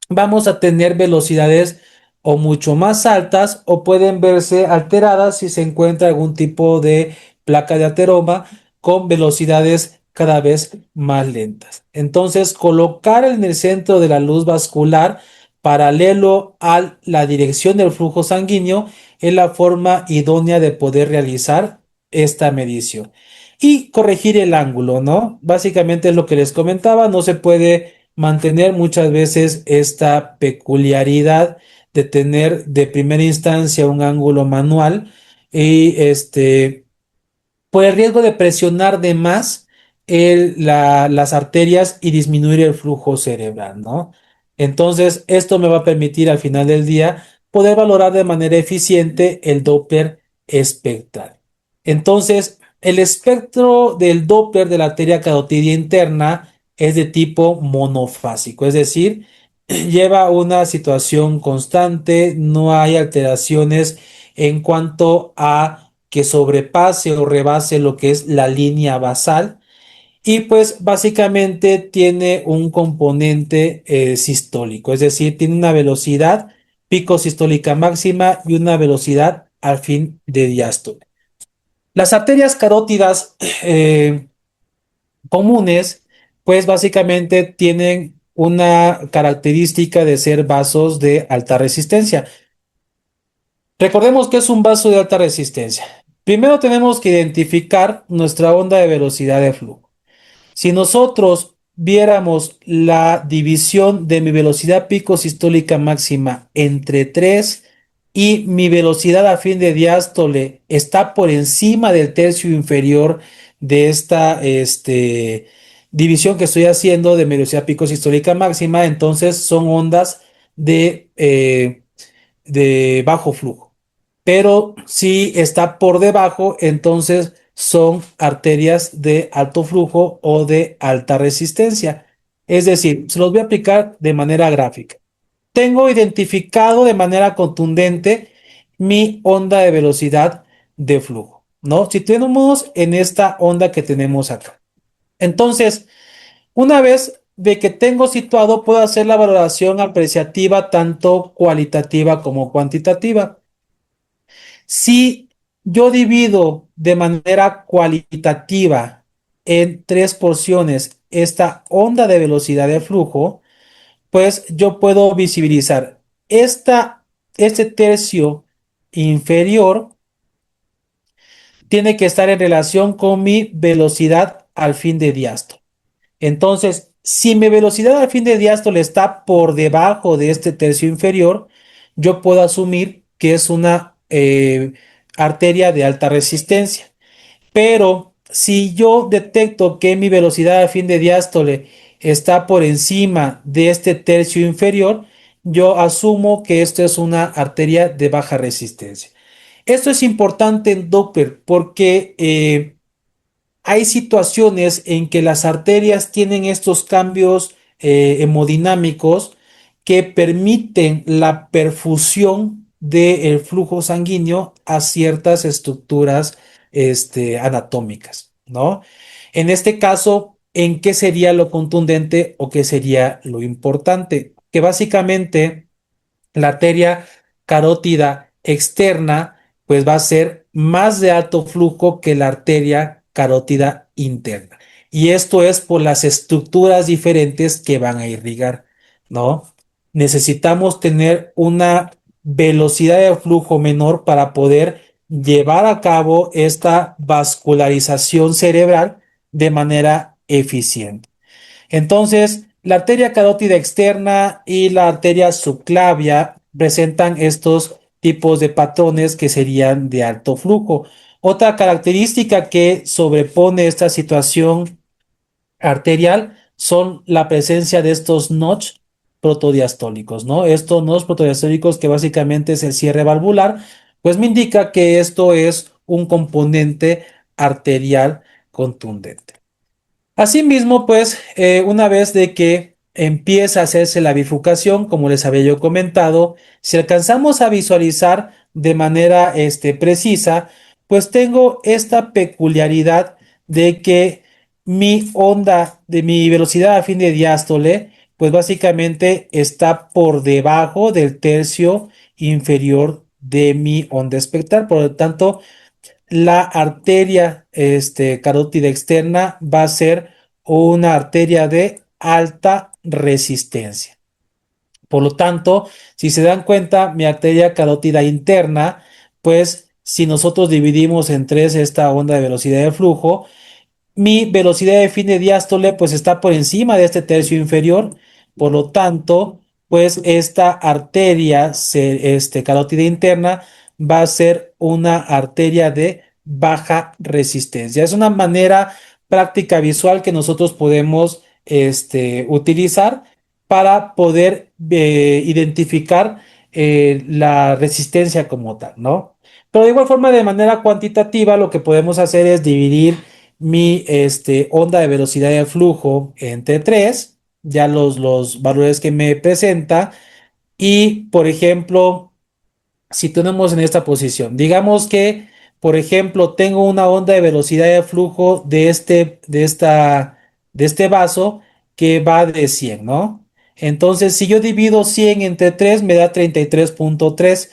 vamos a tener velocidades o mucho más altas o pueden verse alteradas si se encuentra algún tipo de placa de ateroma con velocidades cada vez más lentas. Entonces, colocar en el centro de la luz vascular paralelo a la dirección del flujo sanguíneo, es la forma idónea de poder realizar esta medición. Y corregir el ángulo, ¿no? Básicamente es lo que les comentaba, no se puede mantener muchas veces esta peculiaridad de tener de primera instancia un ángulo manual y por el riesgo de presionar de más las arterias y disminuir el flujo cerebral, ¿no? Entonces, esto me va a permitir al final del día poder valorar de manera eficiente el Doppler espectral. Entonces, el espectro del Doppler de la arteria carotidia interna es de tipo monofásico, es decir, lleva una situación constante, no hay alteraciones en cuanto a que sobrepase o rebase lo que es la línea basal y pues básicamente tiene un componente sistólico, es decir, tiene una velocidad pico sistólica máxima y una velocidad al fin de diástole. Las arterias carótidas comunes, pues básicamente tienen una característica de ser vasos de alta resistencia. Recordemos que es un vaso de alta resistencia. Primero tenemos que identificar nuestra onda de velocidad de flujo. Si nosotros viéramos la división de mi velocidad pico sistólica máxima entre 3 y mi velocidad a fin de diástole está por encima del tercio inferior de esta división que estoy haciendo de mi velocidad pico sistólica máxima, entonces son ondas de bajo flujo. Pero si está por debajo, entonces son arterias de alto flujo o de alta resistencia. Es decir, se los voy a aplicar de manera gráfica. Tengo identificado de manera contundente mi onda de velocidad de flujo, ¿no? Si tenemos en esta onda que tenemos acá. Entonces, una vez de que tengo situado, puedo hacer la valoración apreciativa tanto cualitativa como cuantitativa. Si yo divido de manera cualitativa en tres porciones esta onda de velocidad de flujo, pues yo puedo visibilizar este tercio inferior tiene que estar en relación con mi velocidad al fin de diástole. Entonces, si mi velocidad al fin de diástole está por debajo de este tercio inferior, yo puedo asumir que es una arteria de alta resistencia. Pero si yo detecto que mi velocidad al fin de diástole está por encima de este tercio inferior, yo asumo que esto es una arteria de baja resistencia. Esto es importante en Doppler porque hay situaciones en que las arterias tienen estos cambios hemodinámicos que permiten la perfusión del flujo sanguíneo a ciertas estructuras anatómicas, ¿no? En este caso, ¿en qué sería lo contundente o qué sería lo importante? Que básicamente la arteria carótida externa, pues va a ser más de alto flujo que la arteria carótida interna. Y esto es por las estructuras diferentes que van a irrigar, ¿no? Necesitamos tener una velocidad de flujo menor para poder llevar a cabo esta vascularización cerebral de manera eficiente. Entonces, la arteria carótida externa y la arteria subclavia presentan estos tipos de patrones que serían de alto flujo. Otra característica que sobrepone esta situación arterial son la presencia de estos notch protodiastólicos, ¿no? Estos notch protodiastólicos que básicamente es el cierre valvular, pues me indica que esto es un componente arterial contundente. Asimismo, pues, una vez de que empieza a hacerse la bifurcación, como les había yo comentado, si alcanzamos a visualizar de manera precisa, pues tengo esta peculiaridad de que mi onda de mi velocidad a fin de diástole, pues básicamente está por debajo del tercio inferior de mi onda espectral. Por lo tanto, la arteria carótida externa va a ser una arteria de alta resistencia. Por lo tanto, si se dan cuenta, mi arteria carótida interna, pues si nosotros dividimos en tres esta onda de velocidad de flujo, mi velocidad de fin de diástole pues está por encima de este tercio inferior, por lo tanto, pues esta arteria carótida interna va a ser una arteria de baja resistencia. Es una manera práctica visual que nosotros podemos utilizar para poder identificar la resistencia como tal, ¿no? Pero de igual forma, de manera cuantitativa, lo que podemos hacer es dividir mi onda de velocidad de flujo entre 3, ya los valores que me presenta, y por ejemplo, si tenemos en esta posición, digamos que, por ejemplo, tengo una onda de velocidad de flujo de este vaso que va de 100, ¿no? Entonces, si yo divido 100 entre 3, me da 33.3.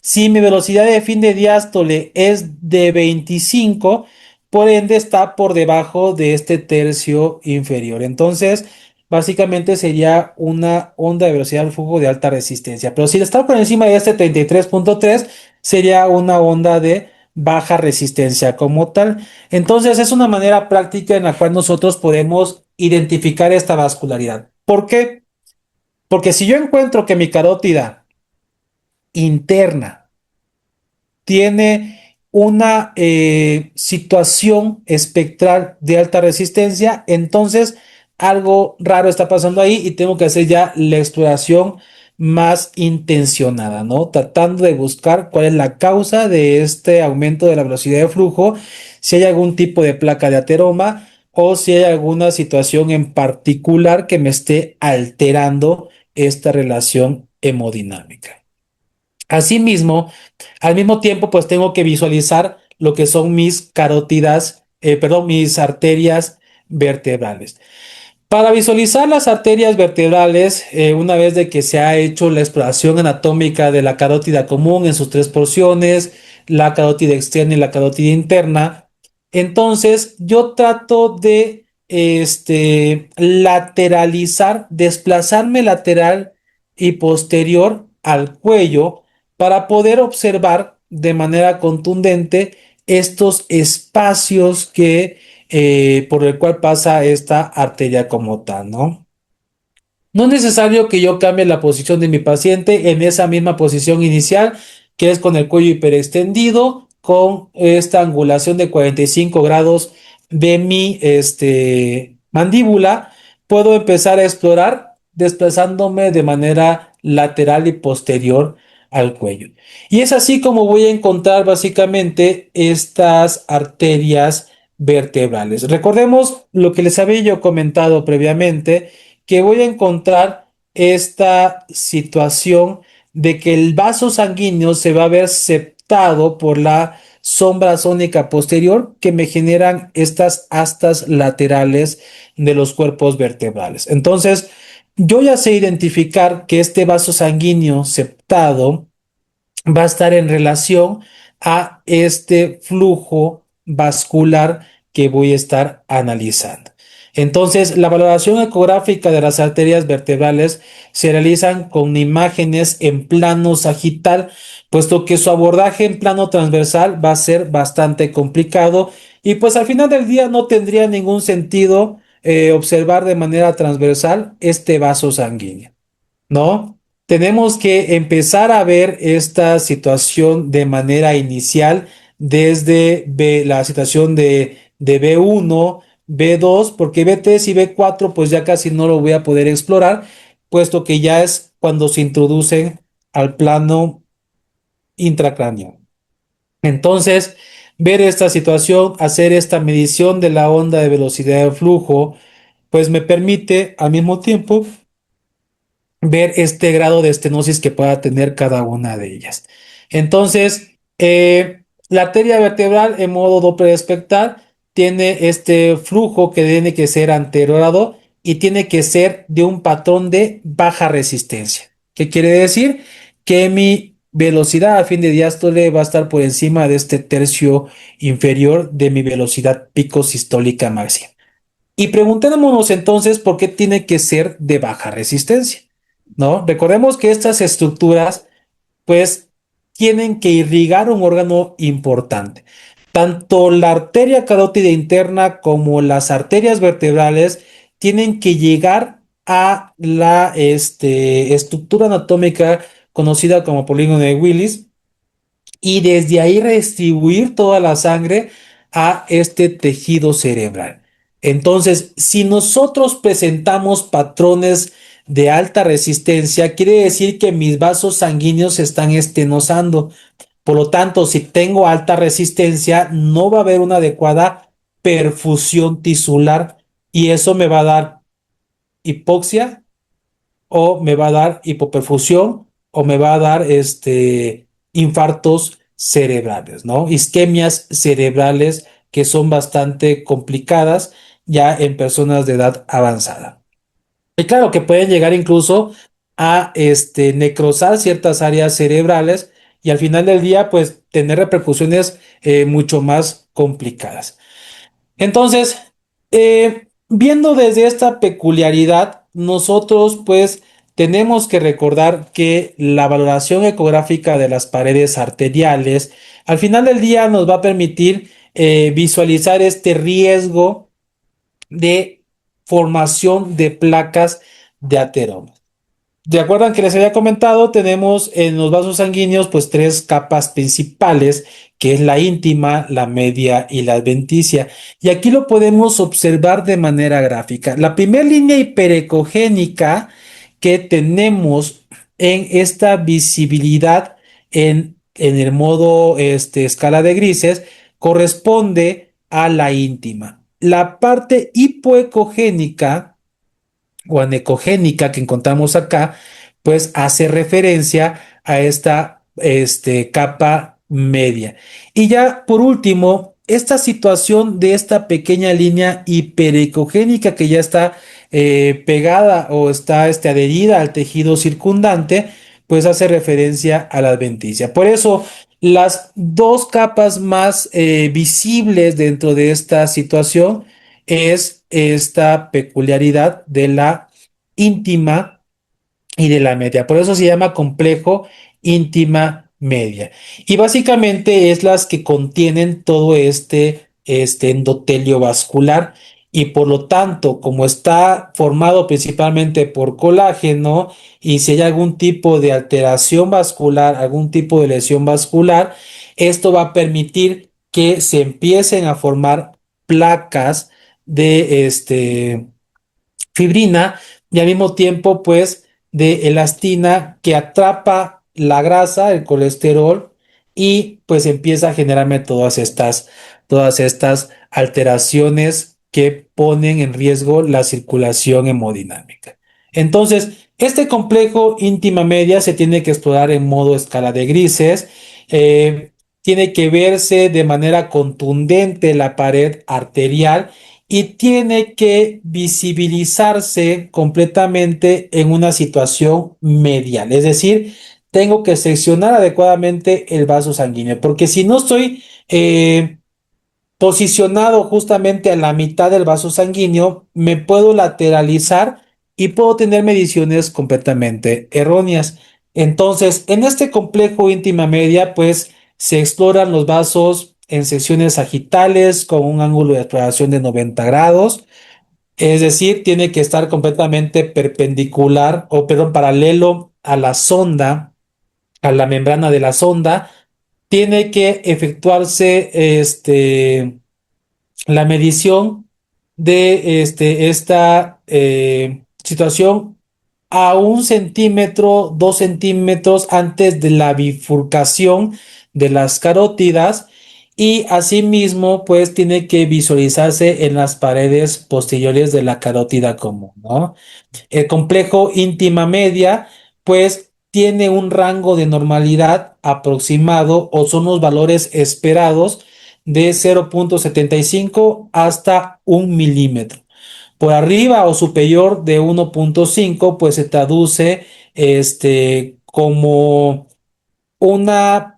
Si mi velocidad de fin de diástole es de 25, por ende está por debajo de este tercio inferior. Entonces, básicamente sería una onda de velocidad de flujo de alta resistencia. Pero si está por encima de este 33.3, sería una onda de baja resistencia como tal. Entonces, es una manera práctica en la cual nosotros podemos identificar esta vascularidad. ¿Por qué? Porque si yo encuentro que mi carótida interna tiene una situación espectral de alta resistencia, entonces algo raro está pasando ahí y tengo que hacer ya la exploración más intencionada, ¿no? Tratando de buscar cuál es la causa de este aumento de la velocidad de flujo, si hay algún tipo de placa de ateroma o si hay alguna situación en particular que me esté alterando esta relación hemodinámica. Asimismo, al mismo tiempo, pues tengo que visualizar lo que son mis carótidas, perdón, mis arterias vertebrales. Para visualizar las arterias vertebrales, una vez de que se ha hecho la exploración anatómica de la carótida común en sus tres porciones, la carótida externa y la carótida interna, entonces yo trato de lateralizar, desplazarme lateral y posterior al cuello para poder observar de manera contundente estos espacios por el cual pasa esta arteria como tal, ¿no? No es necesario que yo cambie la posición de mi paciente en esa misma posición inicial, que es con el cuello hiperextendido, con esta angulación de 45 grados de mi mandíbula. Puedo empezar a explorar desplazándome de manera lateral y posterior al cuello. Y es así como voy a encontrar básicamente estas arterias vertebrales. Recordemos lo que les había yo comentado previamente, que voy a encontrar esta situación de que el vaso sanguíneo se va a ver septado por la sombra sónica posterior que me generan estas astas laterales de los cuerpos vertebrales. Entonces, yo ya sé identificar que este vaso sanguíneo septado va a estar en relación a este flujo vascular que voy a estar analizando. Entonces, la valoración ecográfica de las arterias vertebrales se realizan con imágenes en plano sagital, puesto que su abordaje en plano transversal va a ser bastante complicado y pues al final del día no tendría ningún sentido observar de manera transversal este vaso sanguíneo, ¿no? Tenemos que empezar a ver esta situación de manera inicial desde la situación de B1, B2, porque B3 y B4 pues ya casi no lo voy a poder explorar, puesto que ya es cuando se introducen al plano intracráneo. Entonces, ver esta situación, hacer esta medición de la onda de velocidad de flujo, pues me permite al mismo tiempo ver este grado de estenosis que pueda tener cada una de ellas. Entonces, la arteria vertebral en modo Doppler espectral tiene este flujo que tiene que ser anterorado y tiene que ser de un patrón de baja resistencia. ¿Qué quiere decir? Que mi velocidad a fin de diástole va a estar por encima de este tercio inferior de mi velocidad pico sistólica máxima. Y preguntémonos entonces por qué tiene que ser de baja resistencia. ¿no? Recordemos que estas estructuras pues tienen que irrigar un órgano importante. Tanto la arteria carótida interna como las arterias vertebrales tienen que llegar a la estructura anatómica conocida como polígono de Willis y desde ahí redistribuir toda la sangre a este tejido cerebral. Entonces, si nosotros presentamos patrones de alta resistencia, quiere decir que mis vasos sanguíneos se están estenosando. Por lo tanto, si tengo alta resistencia, no va a haber una adecuada perfusión tisular y eso me va a dar hipoxia o me va a dar hipoperfusión o me va a dar infartos cerebrales, ¿no? Isquemias cerebrales que son bastante complicadas ya en personas de edad avanzada. Y claro que pueden llegar incluso a necrosar ciertas áreas cerebrales y al final del día, pues tener repercusiones mucho más complicadas. Entonces, viendo desde esta peculiaridad, nosotros pues tenemos que recordar que la valoración ecográfica de las paredes arteriales al final del día nos va a permitir visualizar este riesgo de formación de placas de ateroma. De acuerdo a que les había comentado, tenemos en los vasos sanguíneos pues tres capas principales, que es la íntima, la media y la adventicia. Y aquí lo podemos observar de manera gráfica. La primera línea hiperecogénica que tenemos en esta visibilidad en el modo escala de grises corresponde a la íntima. La parte hipoecogénica o anecogénica que encontramos acá, pues hace referencia a esta capa media. Y ya por último, esta situación de esta pequeña línea hiperecogénica que ya está pegada o está adherida al tejido circundante, pues hace referencia a la adventicia. Por eso, las dos capas más visibles dentro de esta situación es esta peculiaridad de la íntima y de la media. Por eso se llama complejo íntima media. Y básicamente es las que contienen todo este endotelio vascular y por lo tanto, como está formado principalmente por colágeno y si hay algún tipo de alteración vascular, algún tipo de lesión vascular, esto va a permitir que se empiecen a formar placas de fibrina y al mismo tiempo pues de elastina que atrapa la grasa, el colesterol y pues empieza a generarme todas estas alteraciones que ponen en riesgo la circulación hemodinámica. Entonces, este complejo íntima media se tiene que explorar en modo escala de grises. Tiene que verse de manera contundente la pared arterial y tiene que visibilizarse completamente en una situación medial. Es decir, tengo que seccionar adecuadamente el vaso sanguíneo, porque si no estoy posicionado justamente a la mitad del vaso sanguíneo, me puedo lateralizar y puedo tener mediciones completamente erróneas. Entonces, en este complejo íntima media, pues se exploran los vasos en secciones sagitales con un ángulo de exploración de 90 grados. Es decir, tiene que estar completamente perpendicular o, perdón, paralelo a la sonda, a la membrana de la sonda. Tiene que efectuarse la medición de esta situación a 1 centímetro, 2 centímetros antes de la bifurcación de las carótidas y asimismo pues tiene que visualizarse en las paredes posteriores de la carótida común, ¿no? El complejo íntima media, pues tiene un rango de normalidad aproximado o son los valores esperados de 0,75 hasta 1 milímetro. Por arriba o superior de 1,5, pues se traduce como una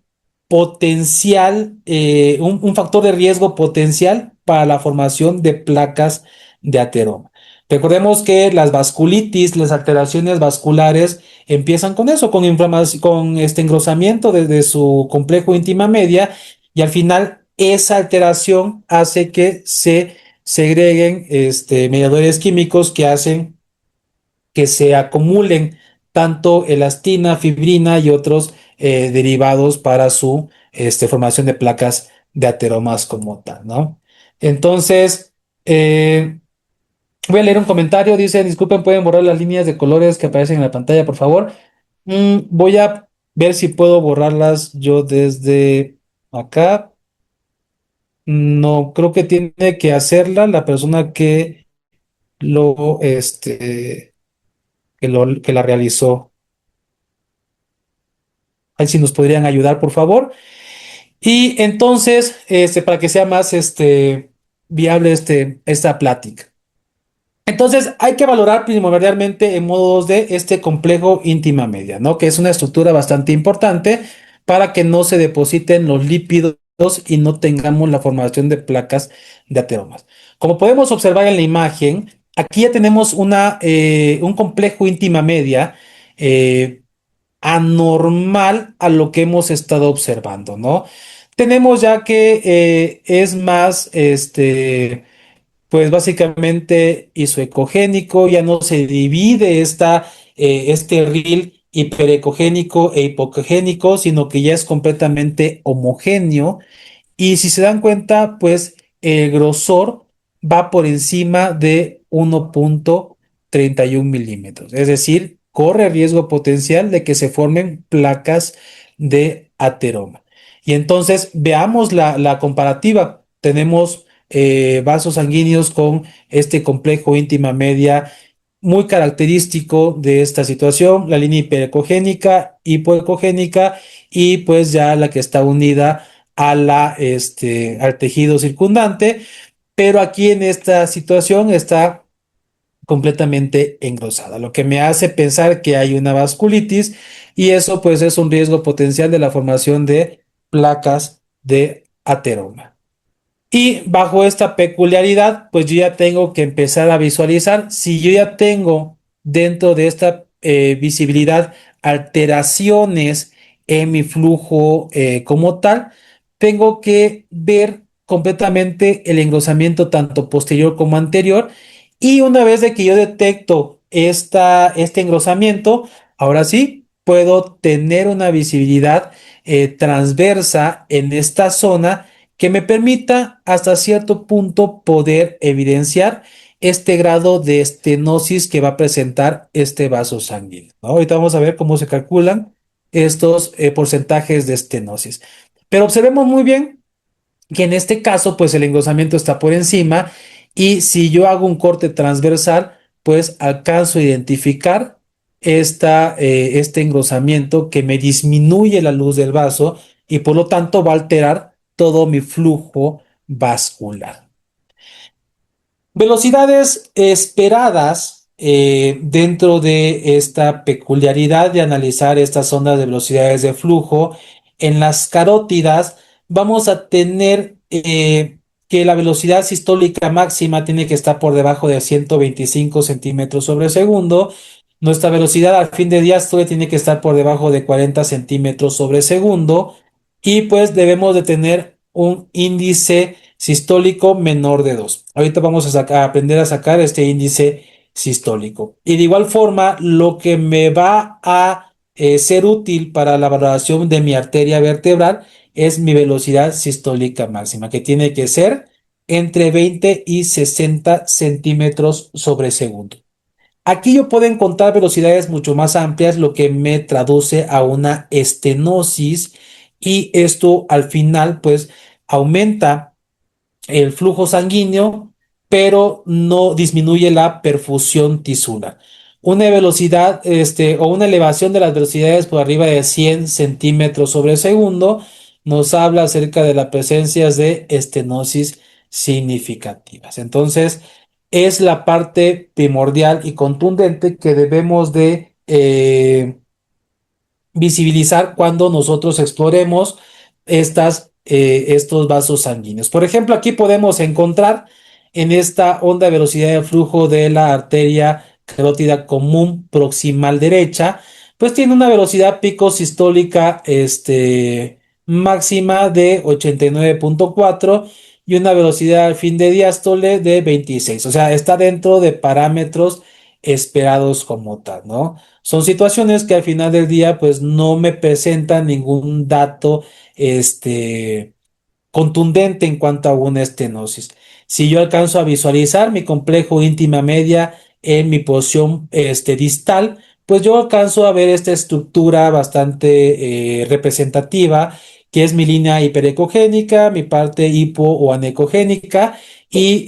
un factor de riesgo potencial para la formación de placas de ateroma. Recordemos que las vasculitis, las alteraciones vasculares empiezan con eso, con inflamación, con este engrosamiento desde su complejo íntima media y al final esa alteración hace que se segreguen mediadores químicos que hacen que se acumulen tanto elastina, fibrina y otros derivados para su formación de placas de ateromas como tal, ¿no? Entonces, voy a leer un comentario, dice, disculpen, ¿pueden borrar las líneas de colores que aparecen en la pantalla, por favor? Voy a ver si puedo borrarlas yo desde acá. No, creo que tiene que hacerla la persona lo, este, que la realizó. Ahí si nos podrían ayudar, por favor. Y entonces, para que sea más viable esta plática. Entonces, hay que valorar primordialmente en modo 2D este complejo íntima media, ¿no? Que es una estructura bastante importante para que no se depositen los lípidos y no tengamos la formación de placas de ateromas. Como podemos observar en la imagen, aquí ya tenemos un complejo íntima media eh, anormal a lo que hemos estado observando, ¿no? Tenemos ya que es más, pues básicamente isoecogénico, ya no se divide este ril hiperecogénico e hipocogénico, sino que ya es completamente homogéneo y si se dan cuenta, pues el grosor va por encima de 1,31 milímetros. Es decir, corre riesgo potencial de que se formen placas de ateroma. Y entonces veamos la comparativa. Tenemos vasos sanguíneos con este complejo íntima media muy característico de esta situación, la línea hiperecogénica, hipoecogénica y pues ya la que está unida al tejido circundante, pero aquí en esta situación está completamente engrosada, lo que me hace pensar que hay una vasculitis y eso pues es un riesgo potencial de la formación de placas de ateroma. Y bajo esta peculiaridad, pues yo ya tengo que empezar a visualizar si yo ya tengo dentro de esta visibilidad alteraciones en mi flujo como tal, tengo que ver completamente el engrosamiento tanto posterior como anterior. Y una vez de que yo detecto este engrosamiento, ahora sí puedo tener una visibilidad transversa en esta zona que me permita hasta cierto punto poder evidenciar este grado de estenosis que va a presentar este vaso sanguíneo, ¿no? Ahorita vamos a ver cómo se calculan estos porcentajes de estenosis. Pero observemos muy bien que en este caso, pues el engrosamiento está por encima y si yo hago un corte transversal, pues alcanzo a identificar este engrosamiento que me disminuye la luz del vaso y por lo tanto va a alterar todo mi flujo vascular. Velocidades esperadas dentro de esta peculiaridad de analizar estas ondas de velocidades de flujo. En las carótidas vamos a tener que la velocidad sistólica máxima tiene que estar por debajo de 125 centímetros sobre segundo. Nuestra velocidad al fin de diástole tiene que estar por debajo de 40 centímetros sobre segundo. Y pues debemos de tener un índice sistólico menor de 2. Ahorita vamos a aprender a sacar este índice sistólico. Y de igual forma, lo que me va a ser útil para la valoración de mi arteria vertebral es mi velocidad sistólica máxima, que tiene que ser entre 20 y 60 centímetros sobre segundo. Aquí yo puedo encontrar velocidades mucho más amplias, lo que me traduce a una estenosis y esto al final pues aumenta el flujo sanguíneo, pero no disminuye la perfusión tisular. Una velocidad, o una elevación de las velocidades por arriba de 100 centímetros sobre segundo nos habla acerca de la presencia de estenosis significativas. Entonces, es la parte primordial y contundente que debemos de visibilizar cuando nosotros exploremos estos vasos sanguíneos. Por ejemplo, aquí podemos encontrar en esta onda de velocidad de flujo de la arteria carótida común proximal derecha, pues tiene una velocidad pico sistólica máxima de 89,4 y una velocidad al fin de diástole de 26. O sea, está dentro de parámetros esperados como tal, ¿no? Son situaciones que al final del día, pues no me presentan ningún dato, contundente en cuanto a una estenosis. Si yo alcanzo a visualizar mi complejo íntima media en mi posición distal, pues yo alcanzo a ver esta estructura bastante representativa, que es mi línea hiperecogénica, mi parte hipo o anecogénica, y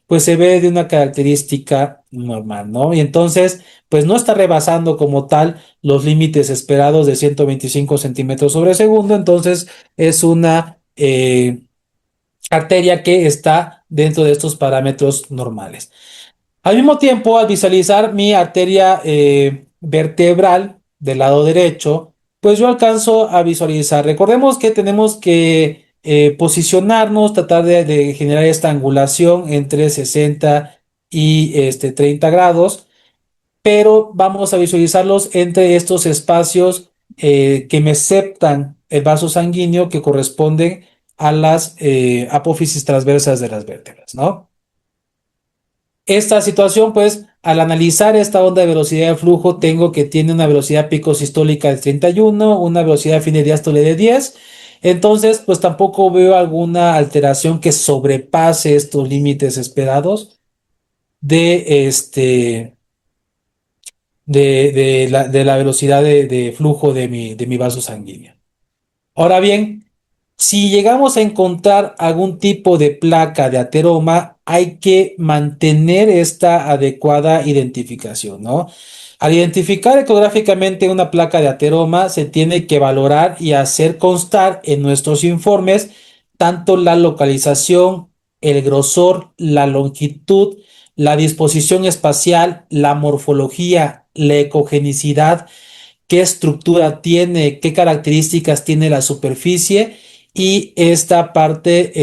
pues se ve de una característica normal, ¿no? Y entonces, pues no está rebasando como tal los límites esperados de 125 centímetros sobre segundo, entonces es una arteria que está dentro de estos parámetros normales. Al mismo tiempo, al visualizar mi arteria vertebral del lado derecho, pues yo alcanzo a visualizar. Recordemos que tenemos que posicionarnos, tratar de generar esta angulación entre 60 y 30 grados, pero vamos a visualizarlos entre estos espacios que me septan el vaso sanguíneo que corresponden a las apófisis transversas de las vértebras, ¿no? Esta situación, pues, al analizar esta onda de velocidad de flujo, tengo que tiene una velocidad pico sistólica de 31, una velocidad fin de diástole de 10. Entonces, pues tampoco veo alguna alteración que sobrepase estos límites esperados de de la velocidad de flujo de mi vaso sanguíneo. Ahora bien, si llegamos a encontrar algún tipo de placa de ateroma, hay que mantener esta adecuada identificación, ¿no? Al identificar ecográficamente una placa de ateroma, se tiene que valorar y hacer constar en nuestros informes tanto la localización, el grosor, la longitud, la disposición espacial, la morfología, la ecogenicidad, qué estructura tiene, qué características tiene la superficie y esta parte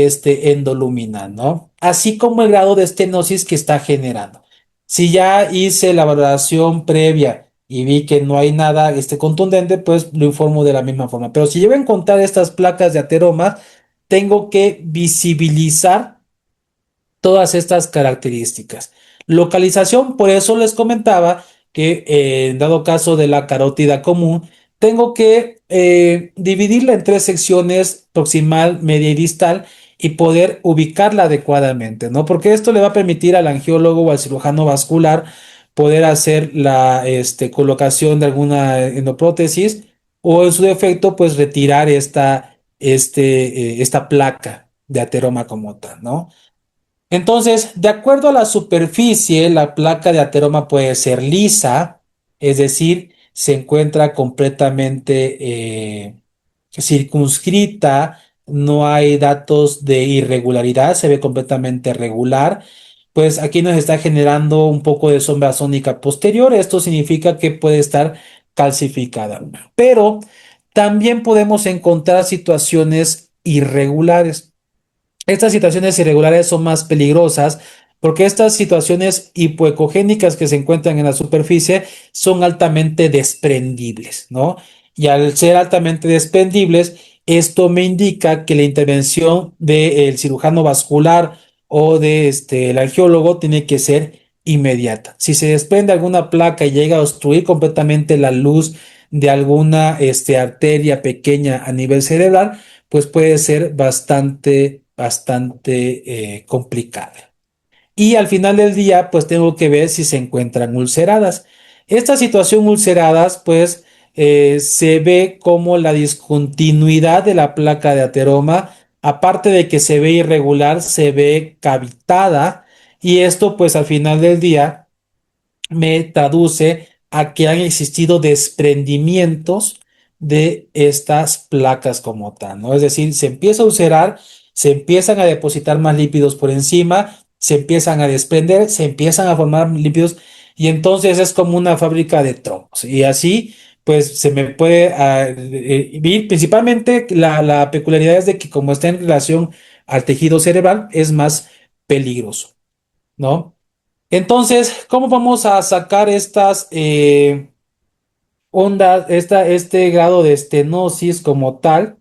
endoluminal, ¿no? Así como el grado de estenosis que está generando. Si ya hice la valoración previa y vi que no hay nada contundente, pues lo informo de la misma forma. Pero si llevo a encontrar estas placas de ateromas, tengo que visibilizar todas estas características. Localización, por eso les comentaba que en dado caso de la carótida común, tengo que dividirla en tres secciones, proximal, media y distal, y poder ubicarla adecuadamente, ¿no? Porque esto le va a permitir al angiólogo o al cirujano vascular poder hacer la colocación de alguna endoprótesis o en su defecto, pues retirar esta placa de ateroma como tal, ¿no? Entonces, de acuerdo a la superficie, la placa de ateroma puede ser lisa, es decir, se encuentra completamente circunscrita, no hay datos de irregularidad, se ve completamente regular. Pues aquí nos está generando un poco de sombra sónica posterior, esto significa que puede estar calcificada. Pero también podemos encontrar situaciones irregulares. Estas situaciones irregulares son más peligrosas porque estas situaciones hipoecogénicas que se encuentran en la superficie son altamente desprendibles, ¿no? Y al ser altamente desprendibles, esto me indica que la intervención del cirujano vascular o de el angiólogo tiene que ser inmediata. Si se desprende alguna placa y llega a obstruir completamente la luz de alguna arteria pequeña a nivel cerebral, pues puede ser bastante complicada. Y al final del día, pues tengo que ver si se encuentran ulceradas. Esta situación ulceradas, pues se ve como la discontinuidad de la placa de ateroma, aparte de que se ve irregular, se ve cavitada y esto, pues al final del día me traduce a que han existido desprendimientos de estas placas como tal, ¿no? Es decir, se empieza a ulcerar, se empiezan a depositar más lípidos por encima, se empiezan a desprender, se empiezan a formar lípidos y entonces es como una fábrica de troncos. Y así, pues se me puede ver, principalmente la peculiaridad es de que como está en relación al tejido cerebral, es más peligroso, ¿no? Entonces, ¿cómo vamos a sacar estas ondas, este grado de estenosis como tal?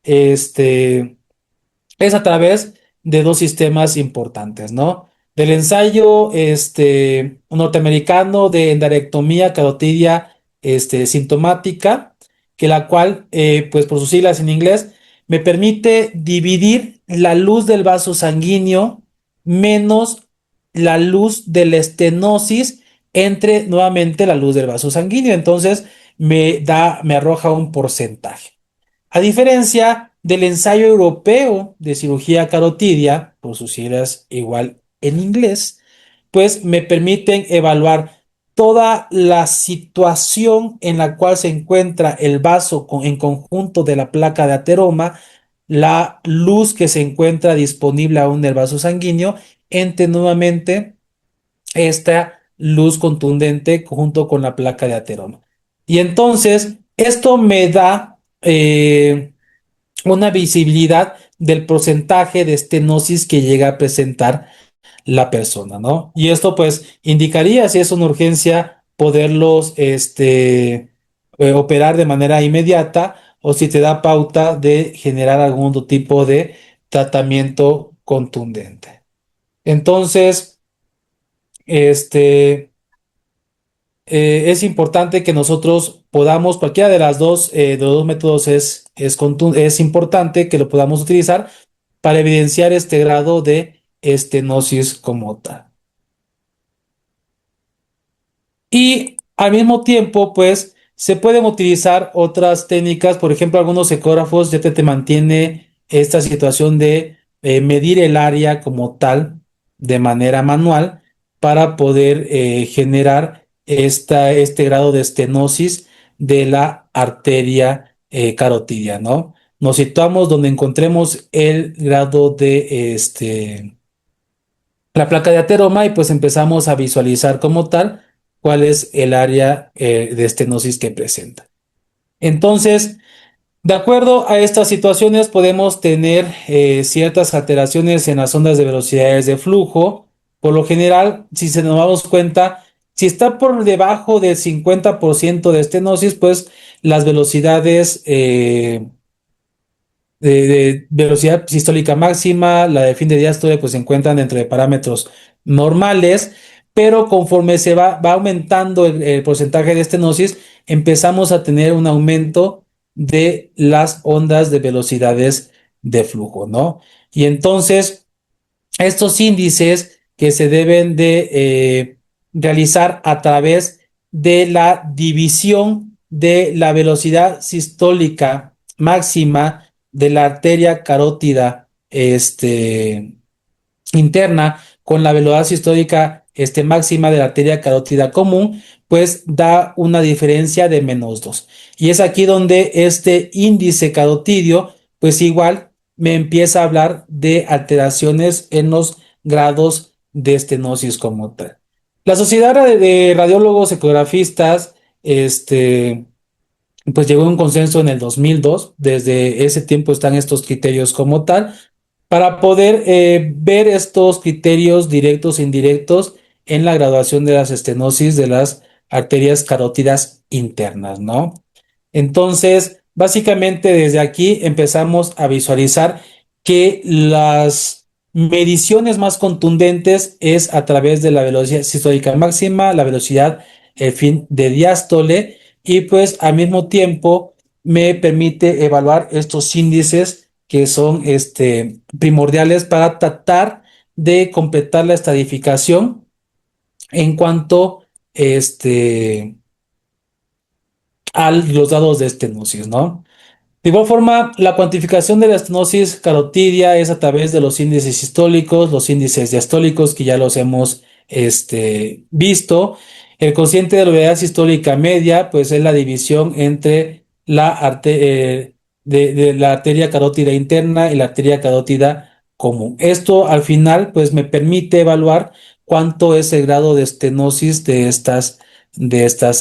Este, es a través de dos sistemas importantes, ¿no? Del ensayo norteamericano de endarterectomía carotidia sintomática, que la cual, pues por sus siglas en inglés, me permite dividir la luz del vaso sanguíneo menos la luz de la estenosis entre nuevamente la luz del vaso sanguíneo. Entonces me arroja un porcentaje. A diferencia del ensayo europeo de cirugía carotidia, por sus siglas igual en inglés, pues me permiten evaluar toda la situación en la cual se encuentra el vaso en conjunto de la placa de ateroma, la luz que se encuentra disponible aún en el vaso sanguíneo, entre nuevamente esta luz contundente junto con la placa de ateroma. Y entonces, esto me da una visibilidad del porcentaje de estenosis que llega a presentar la persona, ¿no? Y esto pues indicaría si es una urgencia poderlos operar de manera inmediata o si te da pauta de generar algún otro tipo de tratamiento contundente. Entonces, este, es importante que nosotros podamos, cualquiera de los dos métodos es importante que lo podamos utilizar para evidenciar este grado de estenosis como tal. Y al mismo tiempo, pues, se pueden utilizar otras técnicas, por ejemplo, algunos ecógrafos ya te mantiene esta situación de medir el área como tal de manera manual para poder generar este grado de estenosis de la arteria carotidia, ¿no? Nos situamos donde encontremos el grado de la placa de ateroma y pues empezamos a visualizar como tal cuál es el área de estenosis que presenta. Entonces, de acuerdo a estas situaciones, podemos tener ciertas alteraciones en las ondas de velocidades de flujo. Por lo general, si se nos damos cuenta, si está por debajo del 50% de estenosis, pues las velocidades de velocidad sistólica máxima, la de fin de diástole, pues se encuentran dentro de parámetros normales, pero conforme va aumentando el porcentaje de estenosis, empezamos a tener un aumento de las ondas de velocidades de flujo, ¿no? Y entonces, estos índices que se deben de realizar a través de la división de la velocidad sistólica máxima de la arteria carótida interna con la velocidad sistólica máxima de la arteria carótida común, pues da una diferencia de -2. Y es aquí donde este índice carotidio, pues igual me empieza a hablar de alteraciones en los grados de estenosis como tal. La Sociedad de Radiólogos Ecografistas, pues llegó a un consenso en el 2002. Desde ese tiempo están estos criterios como tal para poder ver estos criterios directos e indirectos en la graduación de las estenosis de las arterias carótidas internas, ¿no? Entonces, básicamente desde aquí empezamos a visualizar que las mediciones más contundentes es a través de la velocidad sistólica máxima, la velocidad, el fin de diástole, y pues al mismo tiempo me permite evaluar estos índices que son primordiales para tratar de completar la estadificación en cuanto a los dados de estenosis, ¿no? De igual forma, la cuantificación de la estenosis carotidia es a través de los índices sistólicos, los índices diastólicos que ya los hemos visto. El cociente de la velocidad sistólica media, pues es la división entre de la arteria carótida interna y la arteria carótida común. Esto al final, pues me permite evaluar cuánto es el grado de estenosis de estas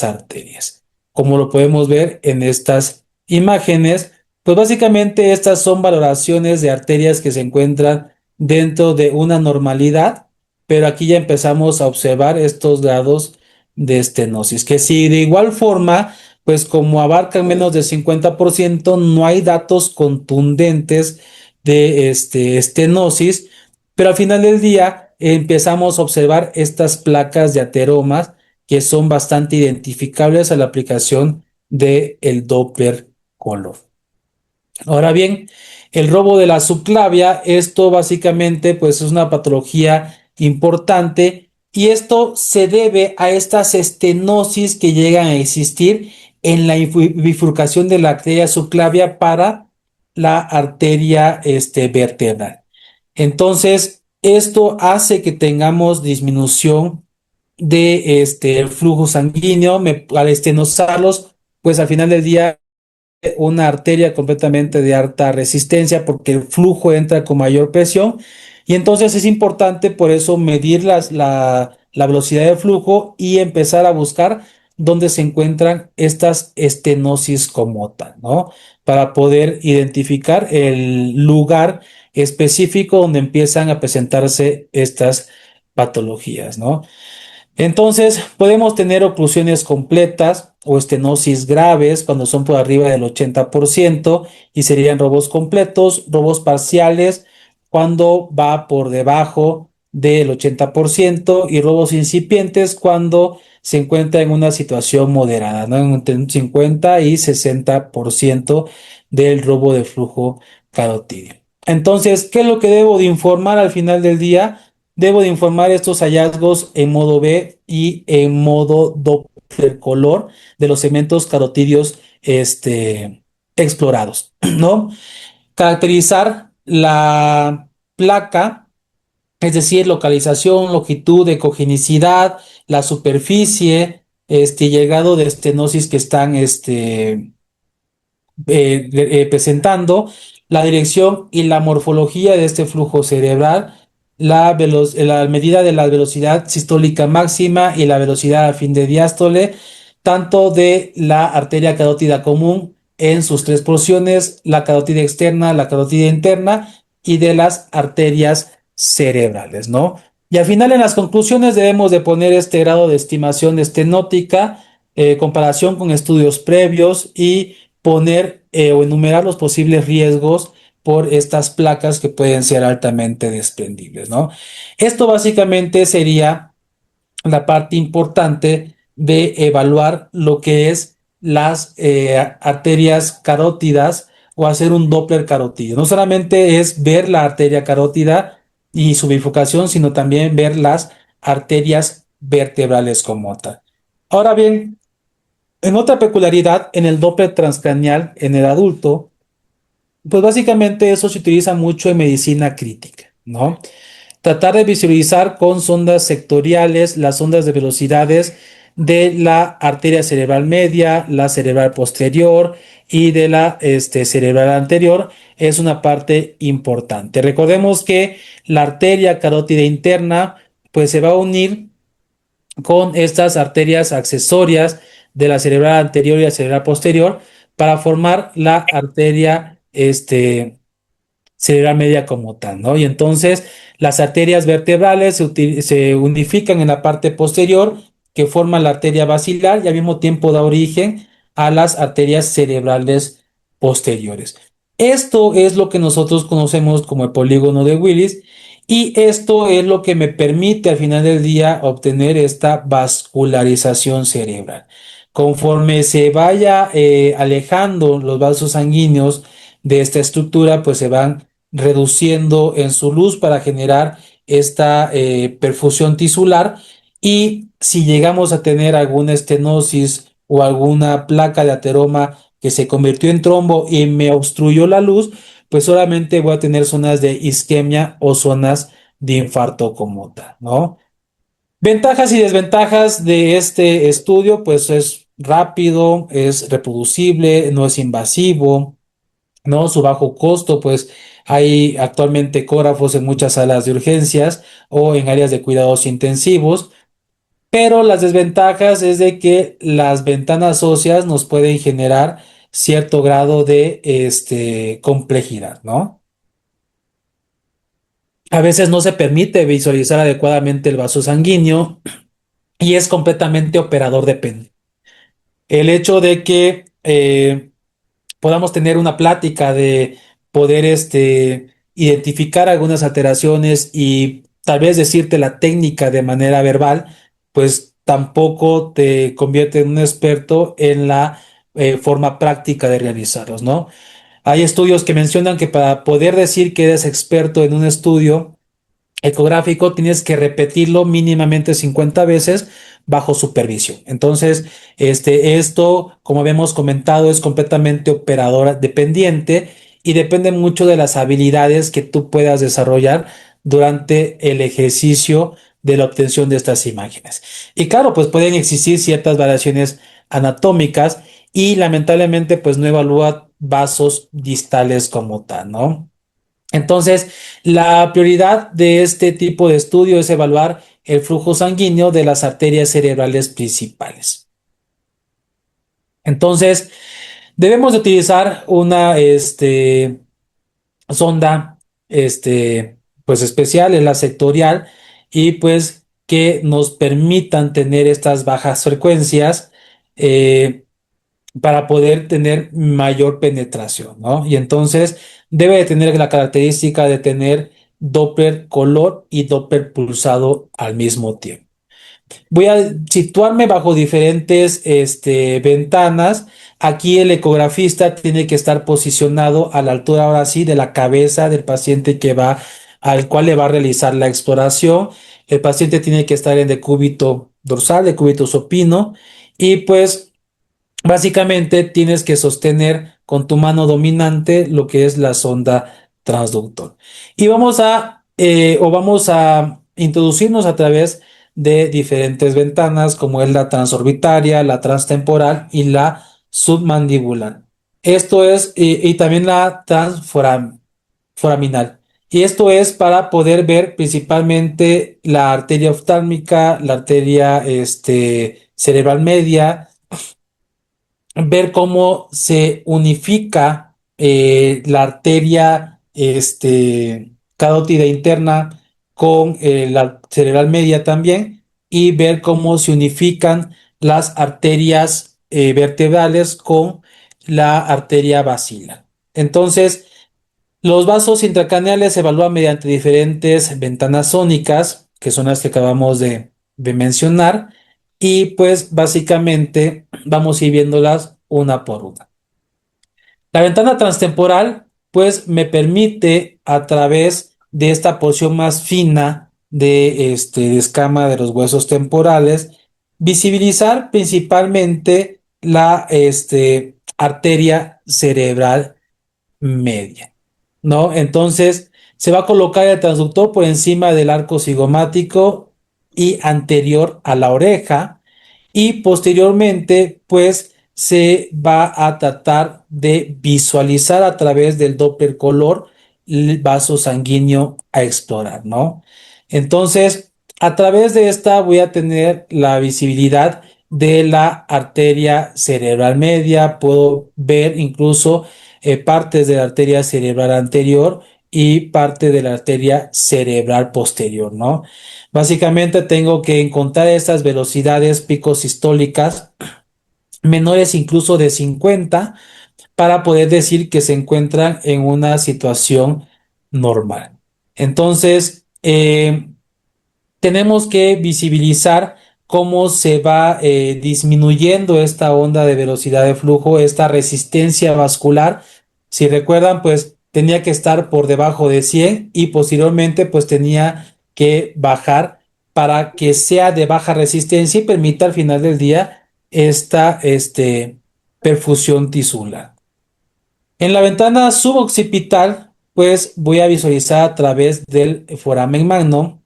arterias. Como lo podemos ver en estas imágenes, pues básicamente estas son valoraciones de arterias que se encuentran dentro de una normalidad, pero aquí ya empezamos a observar estos grados de estenosis, que si de igual forma, pues como abarcan menos del 50%, no hay datos contundentes de estenosis, pero al final del día empezamos a observar estas placas de ateromas que son bastante identificables a la aplicación del Doppler color. Ahora bien, el robo de la subclavia, esto básicamente pues es una patología importante y esto se debe a estas estenosis que llegan a existir en la bifurcación de la arteria subclavia para la arteria vertebral. Entonces, esto hace que tengamos disminución de el flujo sanguíneo. Al estenosarlos, pues al final del día una arteria completamente de alta resistencia porque el flujo entra con mayor presión y entonces es importante por eso medir la velocidad de flujo y empezar a buscar dónde se encuentran estas estenosis como tal, ¿no? Para poder identificar el lugar específico donde empiezan a presentarse estas patologías, ¿no? Entonces, podemos tener oclusiones completas o estenosis graves cuando son por arriba del 80% y serían robos completos, robos parciales cuando va por debajo del 80% y robos incipientes cuando se encuentra en una situación moderada, ¿no? Entre un 50 y 60% del robo de flujo carotídeo. Entonces, ¿qué es lo que debo de informar al final del día? Debo de informar estos hallazgos en modo B y en modo Doppler color de los segmentos carotídeos explorados, ¿no? Caracterizar la placa, es decir, localización, longitud, ecogenicidad, la superficie, y el grado de estenosis que están presentando, la dirección y la morfología de este flujo cerebral, la medida de la velocidad sistólica máxima y la velocidad a fin de diástole, tanto de la arteria carótida común en sus tres porciones, la carótida externa, la carótida interna y de las arterias cerebrales, ¿no? Y al final en las conclusiones debemos de poner este grado de estimación estenótica, comparación con estudios previos y poner o enumerar los posibles riesgos por estas placas que pueden ser altamente desprendibles, ¿no? Esto básicamente sería la parte importante de evaluar lo que es las arterias carótidas o hacer un Doppler carotídeo. No solamente es ver la arteria carótida y su bifurcación, sino también ver las arterias vertebrales como tal. Ahora bien, en otra peculiaridad, en el Doppler transcranial en el adulto, pues básicamente eso se utiliza mucho en medicina crítica, ¿no? Tratar de visualizar con sondas sectoriales las ondas de velocidades de la arteria cerebral media, la cerebral posterior y de la cerebral anterior es una parte importante. Recordemos que la arteria carótida interna pues se va a unir con estas arterias accesorias de la cerebral anterior y la cerebral posterior para formar la arteria cerebral media como tal, ¿no? Y entonces las arterias vertebrales se unifican en la parte posterior que forma la arteria basilar y al mismo tiempo da origen a las arterias cerebrales posteriores. Esto es lo que nosotros conocemos como el polígono de Willis y esto es lo que me permite al final del día obtener esta vascularización cerebral. Conforme se vaya alejando los vasos sanguíneos de esta estructura, pues se van reduciendo en su luz para generar esta perfusión tisular y si llegamos a tener alguna estenosis o alguna placa de ateroma que se convirtió en trombo y me obstruyó la luz, pues solamente voy a tener zonas de isquemia o zonas de infarto como tal, ¿no? Ventajas y desventajas de este estudio, pues es rápido, es reproducible, no es invasivo, ¿no? Su bajo costo, pues hay actualmente ecógrafos en muchas salas de urgencias o en áreas de cuidados intensivos, pero las desventajas es de que las ventanas óseas nos pueden generar cierto grado de complejidad, ¿no? A veces no se permite visualizar adecuadamente el vaso sanguíneo y es completamente operador dependiente. El hecho de que podamos tener una plática de poder identificar algunas alteraciones y tal vez decirte la técnica de manera verbal, pues tampoco te convierte en un experto en la forma práctica de realizarlos, ¿no? Hay estudios que mencionan que para poder decir que eres experto en un estudio ecográfico, tienes que repetirlo mínimamente 50 veces bajo supervisión. Entonces, esto, como habíamos comentado, es completamente operadora dependiente y depende mucho de las habilidades que tú puedas desarrollar durante el ejercicio de la obtención de estas imágenes. Y claro, pues pueden existir ciertas variaciones anatómicas y lamentablemente pues no evalúa vasos distales como tal, ¿no? Entonces, la prioridad de este tipo de estudio es evaluar el flujo sanguíneo de las arterias cerebrales principales. Entonces, debemos de utilizar una sonda pues especial, es la sectorial, y pues que nos permitan tener estas bajas frecuencias. Para poder tener mayor penetración, ¿no? Y entonces debe de tener la característica de tener Doppler color y Doppler pulsado al mismo tiempo. Voy a situarme bajo diferentes ventanas. Aquí el ecografista tiene que estar posicionado a la altura, ahora sí, de la cabeza del paciente al cual le va a realizar la exploración. El paciente tiene que estar en decúbito dorsal, decúbito supino, y pues básicamente tienes que sostener con tu mano dominante lo que es la sonda transductor. Y vamos a introducirnos a través de diferentes ventanas, como es la transorbitaria, la transtemporal y la submandibular. Esto es, y también la transforaminal. Y esto es para poder ver principalmente la arteria oftálmica, la arteria cerebral media, ver cómo se unifica la arteria carótida interna con la cerebral media también, y ver cómo se unifican las arterias vertebrales con la arteria basilar. Entonces, los vasos intracraneales se evalúan mediante diferentes ventanas sónicas, que son las que acabamos de mencionar, y pues básicamente vamos a ir viéndolas una por una. La ventana transtemporal, pues me permite a través de esta porción más fina de escama de los huesos temporales, visibilizar principalmente la arteria cerebral media, ¿no? Entonces, se va a colocar el transductor por encima del arco cigomático y anterior a la oreja, y posteriormente, pues, se va a tratar de visualizar a través del Doppler color el vaso sanguíneo a explorar, ¿no? Entonces, a través de esta voy a tener la visibilidad de la arteria cerebral media, puedo ver incluso partes de la arteria cerebral anterior y parte de la arteria cerebral posterior, ¿no? Básicamente tengo que encontrar estas velocidades picos sistólicas menores incluso de 50 para poder decir que se encuentran en una situación normal. Entonces, tenemos que visibilizar cómo se va disminuyendo esta onda de velocidad de flujo, esta resistencia vascular. Si recuerdan, pues tenía que estar por debajo de 100 y posteriormente pues tenía que bajar para que sea de baja resistencia y permita al final del día esta perfusión tisular. En la ventana suboccipital, pues voy a visualizar a través del foramen magno,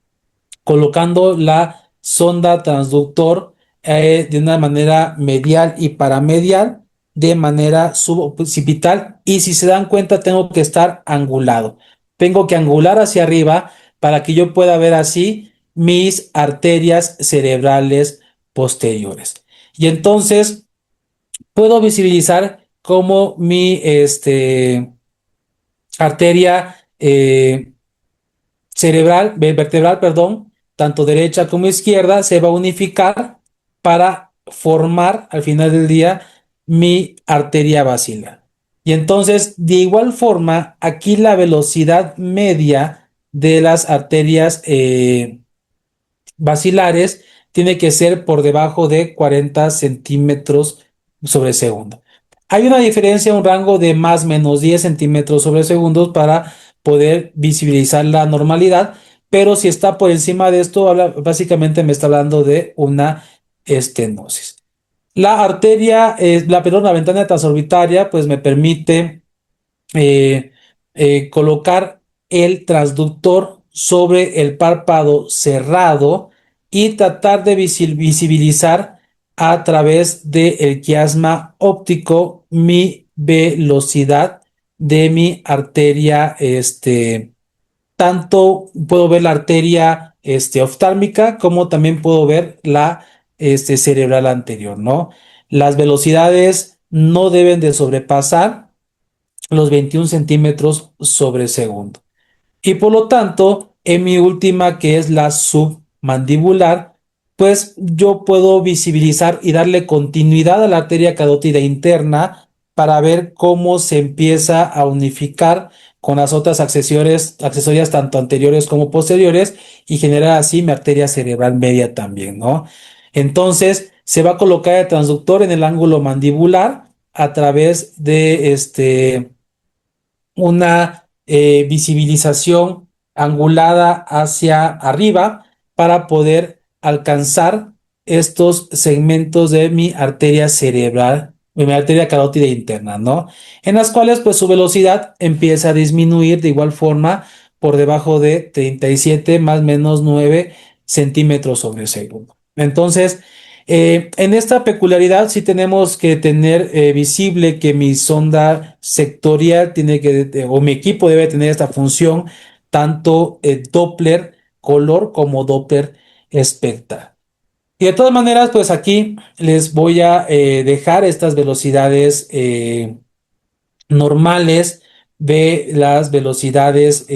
colocando la sonda transductor de una manera medial y paramedial, de manera suboccipital, y si se dan cuenta tengo que estar angulado. Tengo que angular hacia arriba para que yo pueda ver así mis arterias cerebrales posteriores. Y entonces puedo visibilizar cómo mi arteria vertebral, perdón, tanto derecha como izquierda, se va a unificar para formar al final del día mi arteria basilar. Y entonces, de igual forma, aquí la velocidad media de las arterias basilares tiene que ser por debajo de 40 centímetros sobre segundo. Hay una diferencia, un rango de más o menos 10 centímetros sobre segundo para poder visibilizar la normalidad, pero si está por encima de esto, básicamente me está hablando de una estenosis. La arteria, perdón, la ventana transorbitaria, pues me permite eh, colocar el transductor sobre el párpado cerrado y tratar de visibilizar a través del quiasma óptico mi velocidad de mi arteria, tanto puedo ver la arteria, oftálmica como también puedo ver la, cerebral anterior, ¿no? Las velocidades no deben de sobrepasar los 21 centímetros sobre segundo. Y por lo tanto, en mi última, que es la submandibular, pues yo puedo visibilizar y darle continuidad a la arteria carótida interna para ver cómo se empieza a unificar con las otras accesorias tanto anteriores como posteriores y generar así mi arteria cerebral media también, ¿no? Entonces, se va a colocar el transductor en el ángulo mandibular a través de una visibilización angulada hacia arriba para poder alcanzar estos segmentos de mi arteria cerebral, de mi arteria carótida interna, ¿no? En las cuales pues su velocidad empieza a disminuir de igual forma por debajo de 37 más menos 9 centímetros sobre segundo. Entonces, en esta peculiaridad sí tenemos que tener visible que mi sonda sectorial tiene que, o mi equipo debe tener esta función, tanto Doppler color como Doppler espectral. Y de todas maneras, pues aquí les voy a dejar estas velocidades normales de las velocidades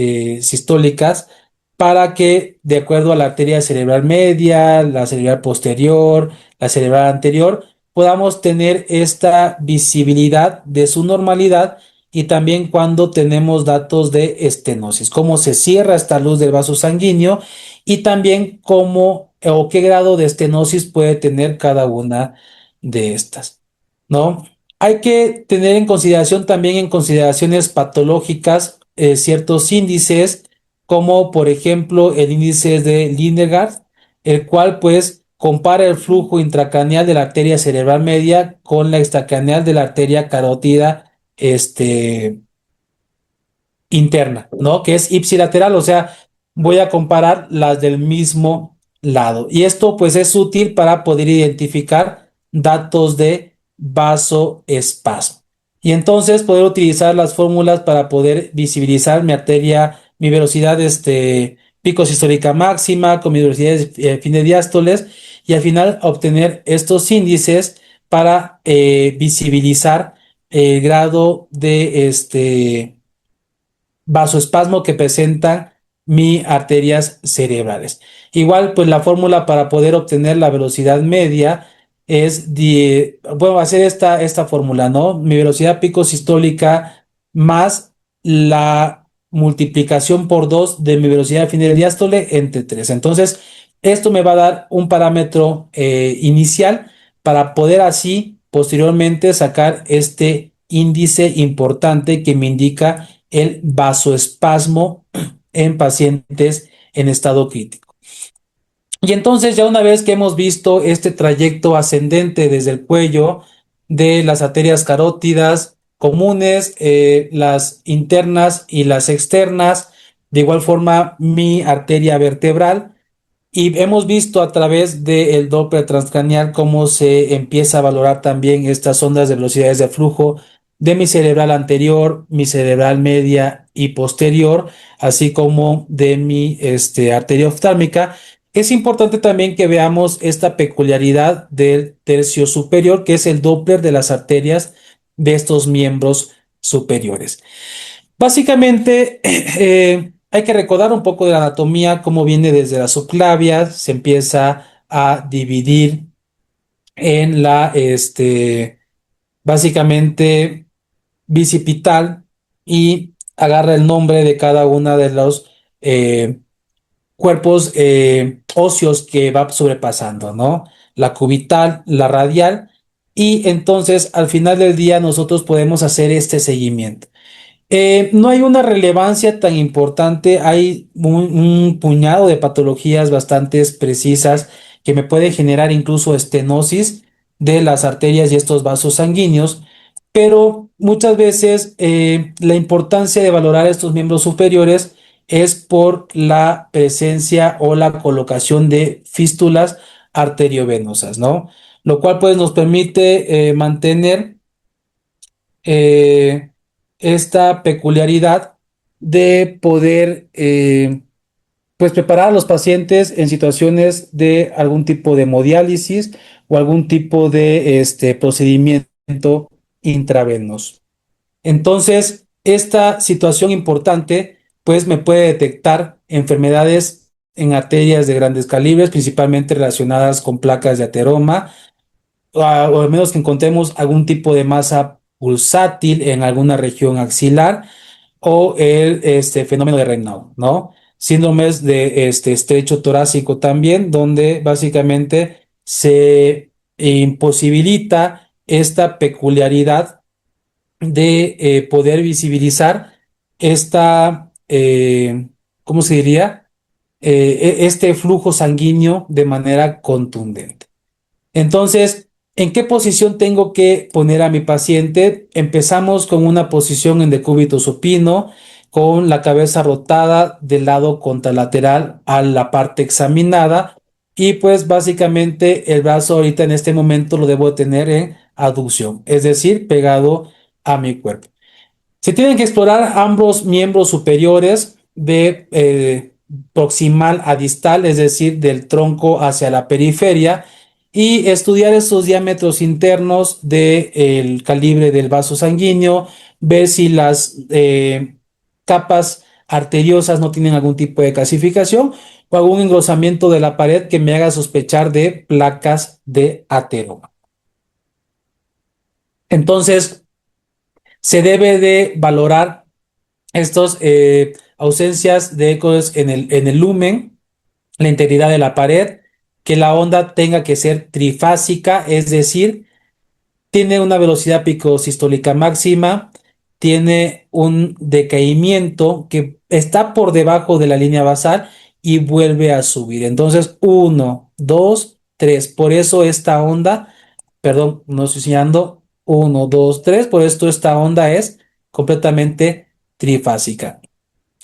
sistólicas para que, de acuerdo a la arteria cerebral media, la cerebral posterior, la cerebral anterior, podamos tener esta visibilidad de su normalidad y también cuando tenemos datos de estenosis, cómo se cierra esta luz del vaso sanguíneo y también cómo o qué grado de estenosis puede tener cada una de estas, ¿no? Hay que tener en consideración también en consideraciones patológicas ciertos índices, como por ejemplo el índice de Lindegard, el cual pues compara el flujo intracraneal de la arteria cerebral media con la extracraneal de la arteria carótida interna, ¿no? Que es ipsilateral, o sea, voy a comparar las del mismo lado. Y esto pues es útil para poder identificar datos de vasoespasmo. Y entonces poder utilizar las fórmulas para poder visibilizar mi arteria, mi velocidad pico sistólica máxima con mi velocidad fin de diástoles y al final obtener estos índices para visibilizar el grado de vasoespasmo que presentan mis arterias cerebrales. Igual, pues la fórmula para poder obtener la velocidad media es, bueno, hacer esta fórmula, ¿no? Mi velocidad pico sistólica más la multiplicación por 2 de mi velocidad fin de diástole entre 3. Entonces, esto me va a dar un parámetro inicial para poder así posteriormente sacar este índice importante que me indica el vasoespasmo en pacientes en estado crítico. Y entonces ya una vez que hemos visto este trayecto ascendente desde el cuello de las arterias carótidas comunes, las internas y las externas, de igual forma mi arteria vertebral, y hemos visto a través del Doppler transcranial cómo se empieza a valorar también estas ondas de velocidades de flujo de mi cerebral anterior, mi cerebral media y posterior, así como de mi arteria oftálmica. Es importante también que veamos esta peculiaridad del tercio superior, que es el Doppler de las arterias de estos miembros superiores. Básicamente, hay que recordar un poco de la anatomía, cómo viene desde la subclavia, se empieza a dividir en básicamente bicipital y agarra el nombre de cada una de los eh, cuerpos óseos que va sobrepasando, ¿no? La cubital, la radial, y entonces al final del día nosotros podemos hacer este seguimiento. No hay una relevancia tan importante, hay un puñado de patologías bastante precisas que me pueden generar incluso estenosis de las arterias y estos vasos sanguíneos, pero muchas veces la importancia de valorar estos miembros superiores es por la presencia o la colocación de fístulas arteriovenosas, ¿no? Lo cual pues nos permite mantener eh, esta peculiaridad de poder pues preparar a los pacientes en situaciones de algún tipo de hemodiálisis o algún tipo de procedimiento intravenoso. Entonces, esta situación importante pues me puede detectar enfermedades en arterias de grandes calibres, principalmente relacionadas con placas de ateroma, o al menos que encontremos algún tipo de masa pulsátil en alguna región axilar o el fenómeno de Raynaud, ¿no? Síndromes de estrecho torácico también, donde básicamente se imposibilita esta peculiaridad de poder visibilizar esta, ¿cómo se diría? Este flujo sanguíneo de manera contundente. Entonces, ¿en qué posición tengo que poner a mi paciente? Empezamos con una posición en decúbito supino, con la cabeza rotada del lado contralateral a la parte examinada y pues básicamente el brazo ahorita en este momento lo debo tener en aducción, es decir, pegado a mi cuerpo. Se tienen que explorar ambos miembros superiores de proximal a distal, es decir, del tronco hacia la periferia, y estudiar esos diámetros internos del calibre del vaso sanguíneo, ver si las capas arteriosas no tienen algún tipo de calcificación o algún engrosamiento de la pared que me haga sospechar de placas de ateroma. Entonces, se debe de valorar estas ausencias de ecos en el lumen, la integridad de la pared, que la onda tenga que ser trifásica, es decir, tiene una velocidad picosistólica máxima, tiene un decaimiento que está por debajo de la línea basal y vuelve a subir. Entonces, uno, dos, tres. Por eso esta onda, perdón, no estoy enseñando, uno, dos, tres. Por esto esta onda es completamente trifásica.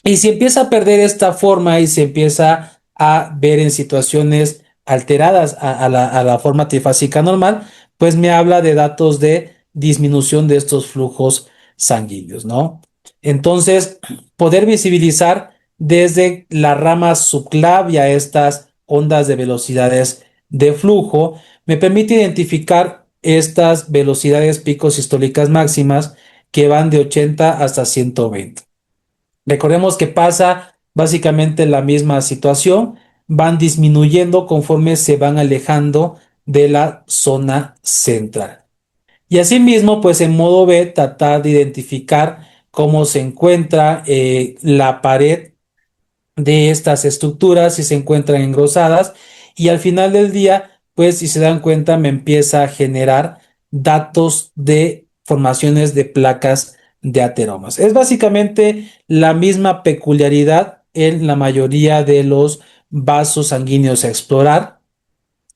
Y si empieza a perder esta forma y se empieza a ver en situaciones alteradas a la forma trifásica normal, pues me habla de datos de disminución de estos flujos sanguíneos, ¿no? Entonces, poder visibilizar desde la rama subclavia estas ondas de velocidades de flujo me permite identificar estas velocidades picos sistólicas máximas que van de 80 hasta 120. Recordemos que pasa básicamente la misma situación, van disminuyendo conforme se van alejando de la zona central. Y asimismo, pues en modo B, tratar de identificar cómo se encuentra la pared de estas estructuras, si se encuentran engrosadas, y al final del día, pues si se dan cuenta, me empieza a generar datos de formaciones de placas de ateromas. Es básicamente la misma peculiaridad en la mayoría de los vasos sanguíneos a explorar,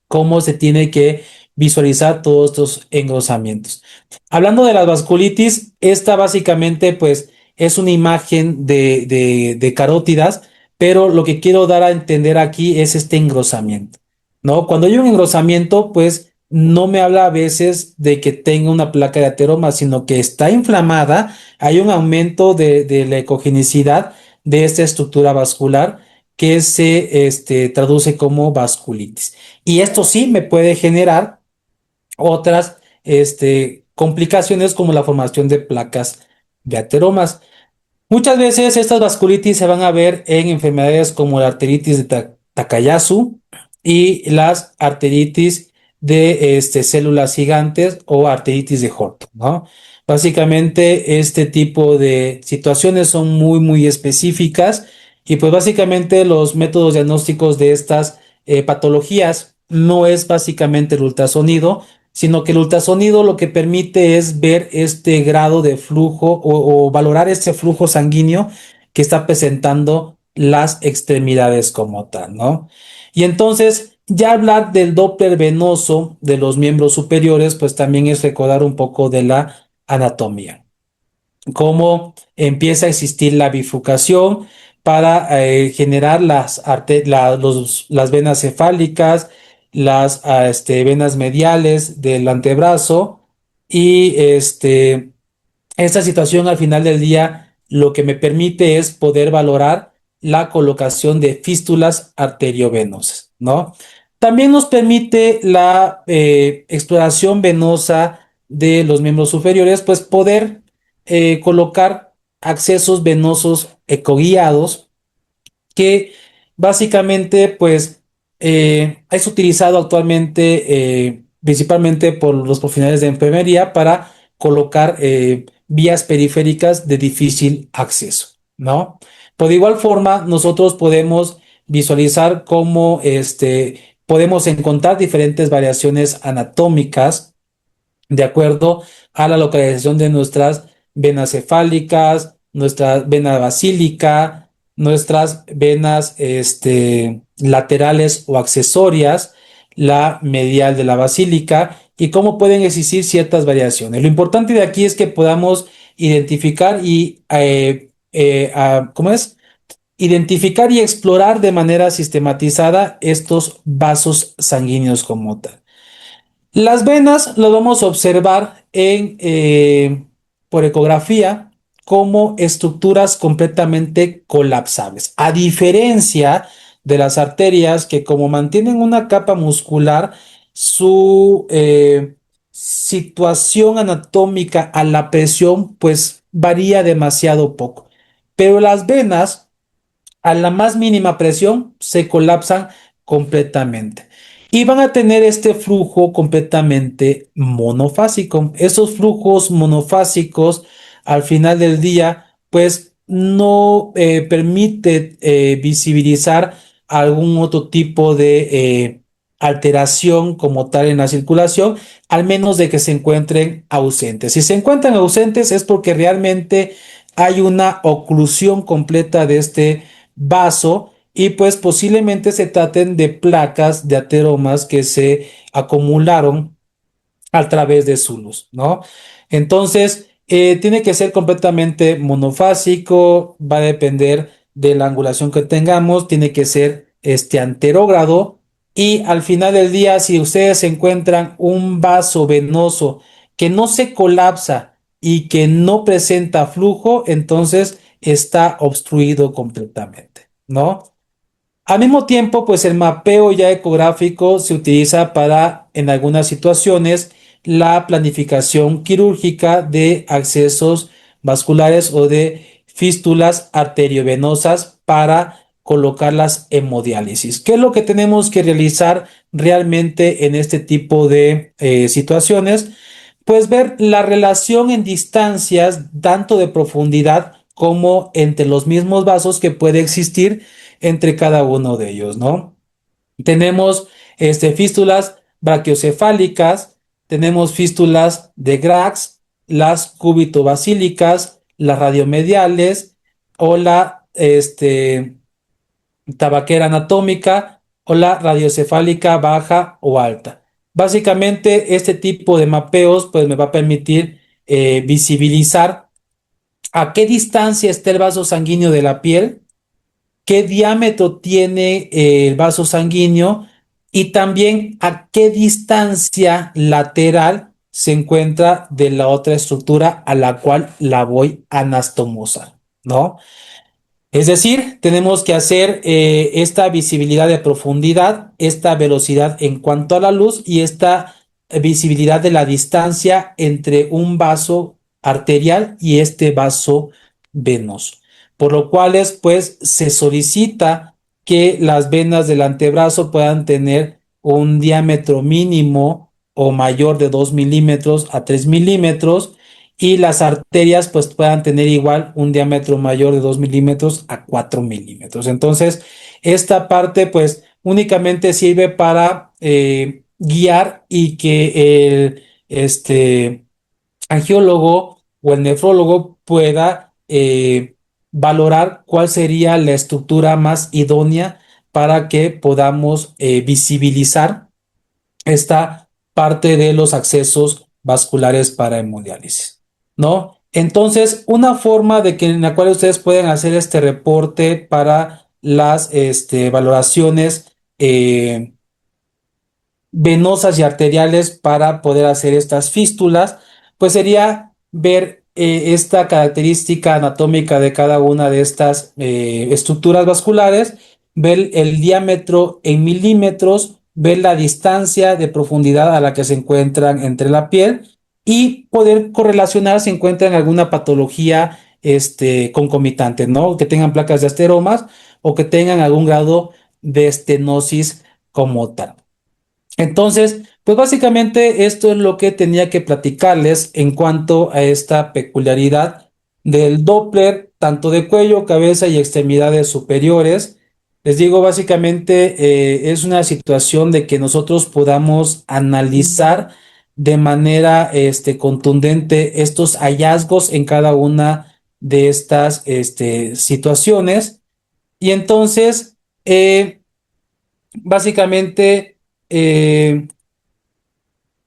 cómo se tiene que visualizar todos estos engrosamientos. Hablando de las vasculitis, esta básicamente pues es una imagen de carótidas, pero lo que quiero dar a entender aquí es este engrosamiento, ¿no? Cuando hay un engrosamiento, pues no me habla a veces de que tenga una placa de ateroma, sino que está inflamada, hay un aumento de la ecogenicidad de esta estructura vascular que se traduce como vasculitis. Y esto sí me puede generar otras complicaciones como la formación de placas de ateromas. Muchas veces estas vasculitis se van a ver en enfermedades como la arteritis de Takayasu y las arteritis de células gigantes o arteritis de Horton, ¿no? Básicamente este tipo de situaciones son muy específicas y pues básicamente los métodos diagnósticos de estas patologías no es básicamente el ultrasonido, sino que el ultrasonido lo que permite es ver este grado de flujo o valorar este flujo sanguíneo que está presentando las extremidades como tal, ¿no? Y entonces, ya hablar del Doppler venoso de los miembros superiores, pues también es recordar un poco de la anatomía, cómo empieza a existir la bifurcación para generar las venas cefálicas, las venas mediales del antebrazo y esta situación al final del día lo que me permite es poder valorar la colocación de fístulas arteriovenosas, ¿no? También nos permite la exploración venosa de los miembros superiores, pues poder colocar accesos venosos ecoguiados que básicamente pues es utilizado actualmente principalmente por los profesionales de enfermería para colocar vías periféricas de difícil acceso, ¿no? Por de igual forma, nosotros podemos visualizar cómo podemos encontrar diferentes variaciones anatómicas de acuerdo a la localización de nuestras venas cefálicas, nuestra vena basílica, nuestras venas laterales o accesorias, la medial de la basílica y cómo pueden existir ciertas variaciones. Lo importante de aquí es que podamos identificar y, ¿cómo es? Identificar y explorar de manera sistematizada estos vasos sanguíneos como tal. Las venas las vamos a observar por ecografía como estructuras completamente colapsables, a diferencia de las arterias que como mantienen una capa muscular, su situación anatómica a la presión pues varía demasiado poco. Pero las venas a la más mínima presión se colapsan completamente. Y van a tener este flujo completamente monofásico. Esos flujos monofásicos al final del día, pues no permite visibilizar algún otro tipo de alteración como tal en la circulación, al menos de que se encuentren ausentes. Si se encuentran ausentes es porque realmente hay una oclusión completa de este vaso y pues posiblemente se traten de placas de ateromas que se acumularon a través de su luz, ¿no? Entonces, tiene que ser completamente monofásico, va a depender de la angulación que tengamos, tiene que ser anterógrado y al final del día, si ustedes encuentran un vaso venoso que no se colapsa y que no presenta flujo, entonces está obstruido completamente, ¿no? Al mismo tiempo, pues el mapeo ya ecográfico se utiliza para, en algunas situaciones, la planificación quirúrgica de accesos vasculares o de fístulas arteriovenosas para colocarlas en hemodiálisis. ¿Qué es lo que tenemos que realizar realmente en este tipo de situaciones? Pues ver la relación en distancias, tanto de profundidad como entre los mismos vasos que puede existir entre cada uno de ellos, ¿no? Tenemos fístulas brachiocefálicas, tenemos fístulas de Grax, las cúbito-basílicas, las radiomediales o la tabaquera anatómica o la radiocefálica baja o alta. Básicamente, este tipo de mapeos pues, me va a permitir visibilizar a qué distancia está el vaso sanguíneo de la piel, qué diámetro tiene el vaso sanguíneo y también a qué distancia lateral se encuentra de la otra estructura a la cual la voy a anastomosar, ¿no? Es decir, tenemos que hacer esta visibilidad de profundidad, esta velocidad en cuanto a la luz y esta visibilidad de la distancia entre un vaso arterial y este vaso venoso, por lo cual pues se solicita que las venas del antebrazo puedan tener un diámetro mínimo o mayor de 2 milímetros a 3 milímetros y las arterias pues puedan tener igual un diámetro mayor de 2 milímetros a 4 milímetros. Entonces, esta parte pues únicamente sirve para guiar y que el angiólogo o el nefrólogo pueda valorar cuál sería la estructura más idónea para que podamos visibilizar esta parte de los accesos vasculares para hemodiálisis, ¿no? Entonces, una forma de que en la cual ustedes pueden hacer este reporte para las valoraciones venosas y arteriales para poder hacer estas fístulas, pues sería ver esta característica anatómica de cada una de estas estructuras vasculares, ver el diámetro en milímetros, ver la distancia de profundidad a la que se encuentran entre la piel y poder correlacionar si encuentran alguna patología concomitante, ¿no? Que tengan placas de asteromas o que tengan algún grado de estenosis como tal. Entonces, pues básicamente esto es lo que tenía que platicarles en cuanto a esta peculiaridad del Doppler, tanto de cuello, cabeza y extremidades superiores. Les digo, básicamente es una situación de que nosotros podamos analizar de manera contundente estos hallazgos en cada una de estas situaciones. Y entonces, básicamente eh,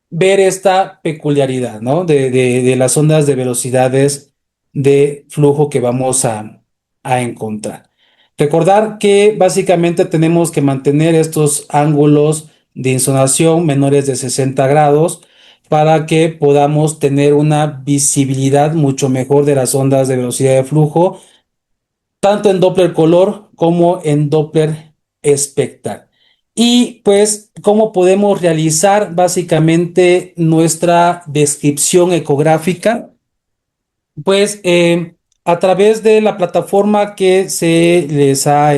ver esta peculiaridad, ¿no? De las ondas de velocidades de flujo que vamos a encontrar. Recordar que básicamente tenemos que mantener estos ángulos de insonación menores de 60 grados para que podamos tener una visibilidad mucho mejor de las ondas de velocidad de flujo tanto en Doppler color como en Doppler espectral. Y pues, ¿cómo podemos realizar básicamente nuestra descripción ecográfica? Pues a través de la plataforma que se les ha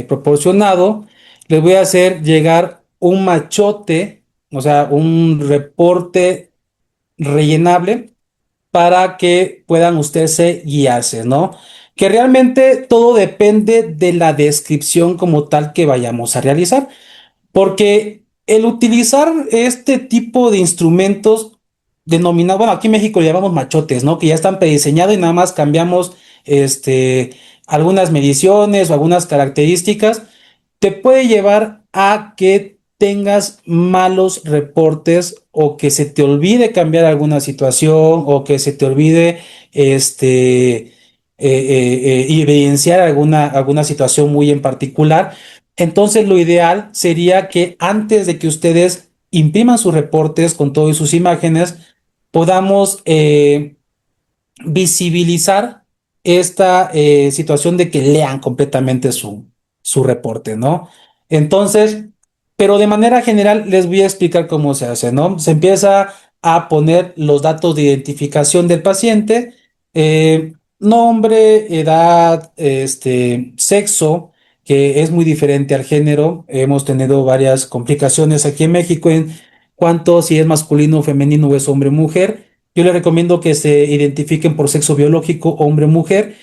proporcionado, les voy a hacer llegar un machote, o sea, un reporte rellenable para que puedan ustedes guiarse, ¿no? Que realmente todo depende de la descripción como tal que vayamos a realizar. Porque el utilizar este tipo de instrumentos denominados, bueno, aquí en México le llamamos machotes, ¿no? Que ya están prediseñados y nada más cambiamos este, algunas mediciones o algunas características, te puede llevar a que tengas malos reportes o que se te olvide cambiar alguna situación o que se te olvide evidenciar alguna situación muy en particular. Entonces, lo ideal sería que antes de que ustedes impriman sus reportes con todas sus imágenes, podamos visibilizar esta situación de que lean completamente su reporte, ¿no? Entonces, pero de manera general les voy a explicar cómo se hace, ¿no? Se empieza a poner los datos de identificación del paciente, nombre, edad, sexo, que es muy diferente al género. Hemos tenido varias complicaciones aquí en México en cuanto si es masculino, femenino o es hombre o mujer. Yo les recomiendo que se identifiquen por sexo biológico, hombre o mujer,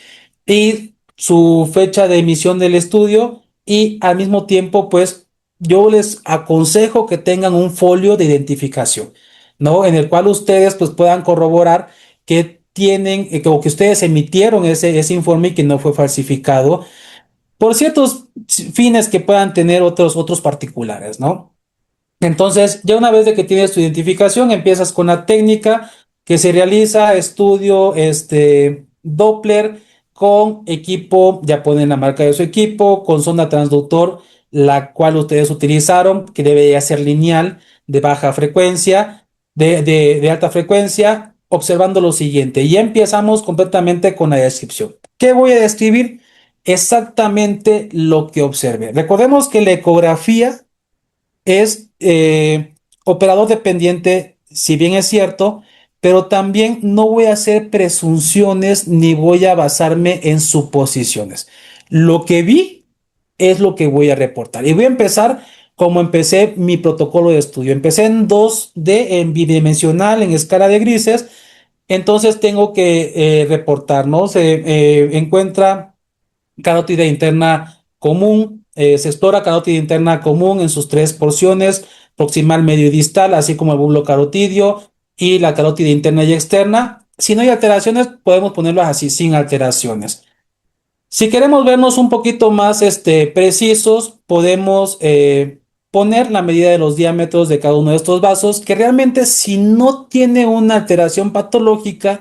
y su fecha de emisión del estudio. Y al mismo tiempo, pues yo les aconsejo que tengan un folio de identificación, ¿no? En el cual ustedes pues puedan corroborar que tienen, o que ustedes emitieron ese informe y que no fue falsificado por ciertos fines que puedan tener otros particulares, ¿no? Entonces, ya una vez de que tienes tu identificación, empiezas con la técnica que se realiza, estudio, Doppler con equipo, ya ponen la marca de su equipo, con sonda transductor, la cual ustedes utilizaron, que debe ser lineal, de baja frecuencia, de alta frecuencia, observando lo siguiente. Y empezamos completamente con la descripción. ¿Qué voy a describir? Exactamente lo que observe. Recordemos que la ecografía es operador dependiente, si bien es cierto, pero también no voy a hacer presunciones ni voy a basarme en suposiciones. Lo que vi es lo que voy a reportar. Y voy a empezar como empecé mi protocolo de estudio. Empecé en 2D, en bidimensional, en escala de grises. Entonces tengo que reportar, ¿no? Se encuentra carótida interna común, se explora carótida interna común en sus tres porciones, proximal, medio y distal, así como el bulbo carotidio y la carótida interna y externa. Si no hay alteraciones, podemos ponerlas así, sin alteraciones. Si queremos vernos un poquito más precisos, podemos poner la medida de los diámetros de cada uno de estos vasos, que realmente si no tiene una alteración patológica,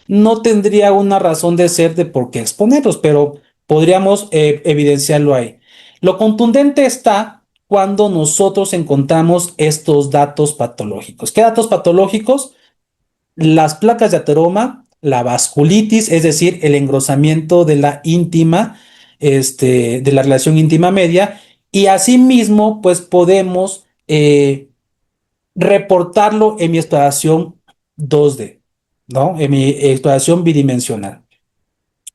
no tendría una razón de ser de por qué exponerlos, pero podríamos evidenciarlo ahí. Lo contundente está cuando nosotros encontramos estos datos patológicos. ¿Qué datos patológicos? Las placas de ateroma, la vasculitis, es decir, el engrosamiento de la íntima, de la relación íntima media, y asimismo, pues podemos reportarlo en mi exploración 2D, ¿no? En mi exploración bidimensional.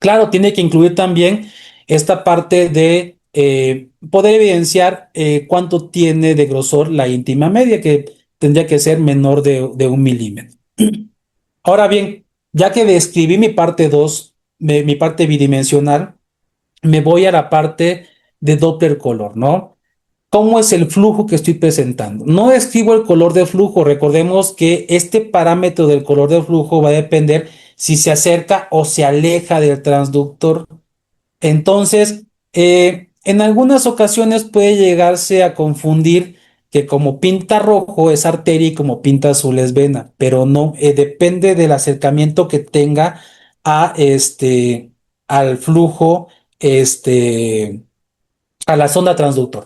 Claro, tiene que incluir también esta parte de poder evidenciar cuánto tiene de grosor la íntima media, que tendría que ser menor de 1 milímetro. Ahora bien, ya que describí mi parte 2, mi parte bidimensional, me voy a la parte de Doppler color, ¿no? ¿Cómo es el flujo que estoy presentando? No describo el color de flujo. Recordemos que este parámetro del color de flujo va a depender si se acerca o se aleja del transductor. Entonces, en algunas ocasiones puede llegarse a confundir que como pinta rojo es arteria y como pinta azul es vena, pero no, depende del acercamiento que tenga a al flujo, a la sonda transductor.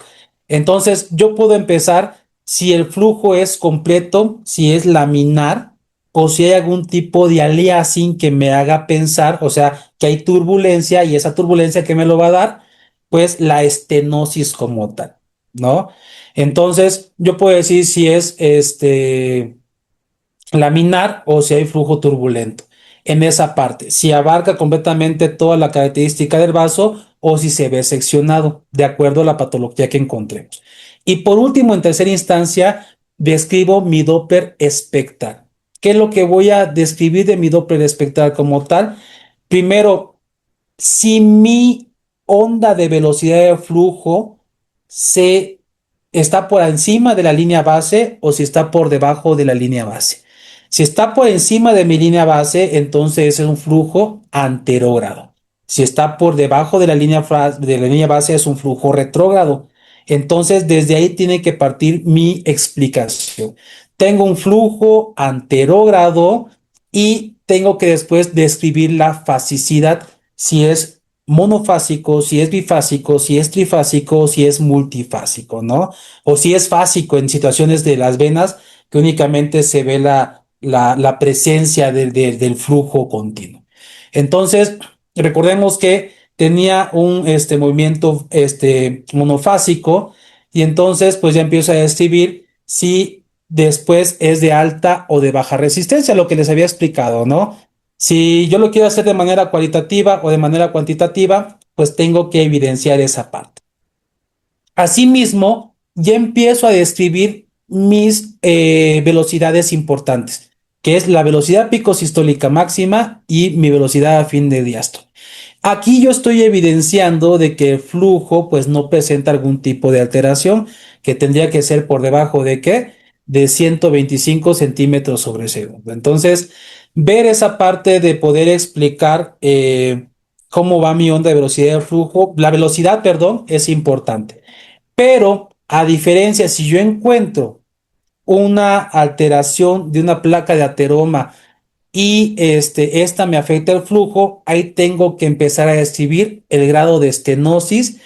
Entonces, yo puedo empezar si el flujo es completo, si es laminar, o si hay algún tipo de aliasing que me haga pensar, o sea, que hay turbulencia y esa turbulencia que me lo va a dar, pues la estenosis como tal, ¿no? Entonces, yo puedo decir si es laminar o si hay flujo turbulento en esa parte, si abarca completamente toda la característica del vaso o si se ve seccionado de acuerdo a la patología que encontremos. Y por último, en tercera instancia, describo mi Doppler espectral. ¿Qué es lo que voy a describir de mi Doppler espectral como tal? Primero, si mi onda de velocidad de flujo se está por encima de la línea base o si está por debajo de la línea base. Si está por encima de mi línea base, entonces es un flujo anterógrado. Si está por debajo de la línea base, es un flujo retrógrado. Entonces, desde ahí tiene que partir mi explicación. Tengo un flujo anterógrado y tengo que después describir la fasicidad, si es monofásico, si es bifásico, si es trifásico, si es multifásico, ¿no? O si es fásico en situaciones de las venas, que únicamente se ve la presencia del flujo continuo. Entonces, recordemos que tenía un movimiento monofásico y entonces pues ya empiezo a describir si después es de alta o de baja resistencia, lo que les había explicado, ¿no? Si yo lo quiero hacer de manera cualitativa o de manera cuantitativa, pues tengo que evidenciar esa parte. Asimismo, ya empiezo a describir mis velocidades importantes, que es la velocidad pico sistólica máxima y mi velocidad a fin de diástole. Aquí yo estoy evidenciando de que el flujo pues no presenta algún tipo de alteración, que tendría que ser por debajo de ¿qué? De 125 centímetros sobre segundo. Entonces, ver esa parte de poder explicar cómo va mi onda de velocidad de flujo, la velocidad, perdón, es importante. Pero, a diferencia, si yo encuentro una alteración de una placa de ateroma y esta me afecta el flujo, ahí tengo que empezar a describir el grado de estenosis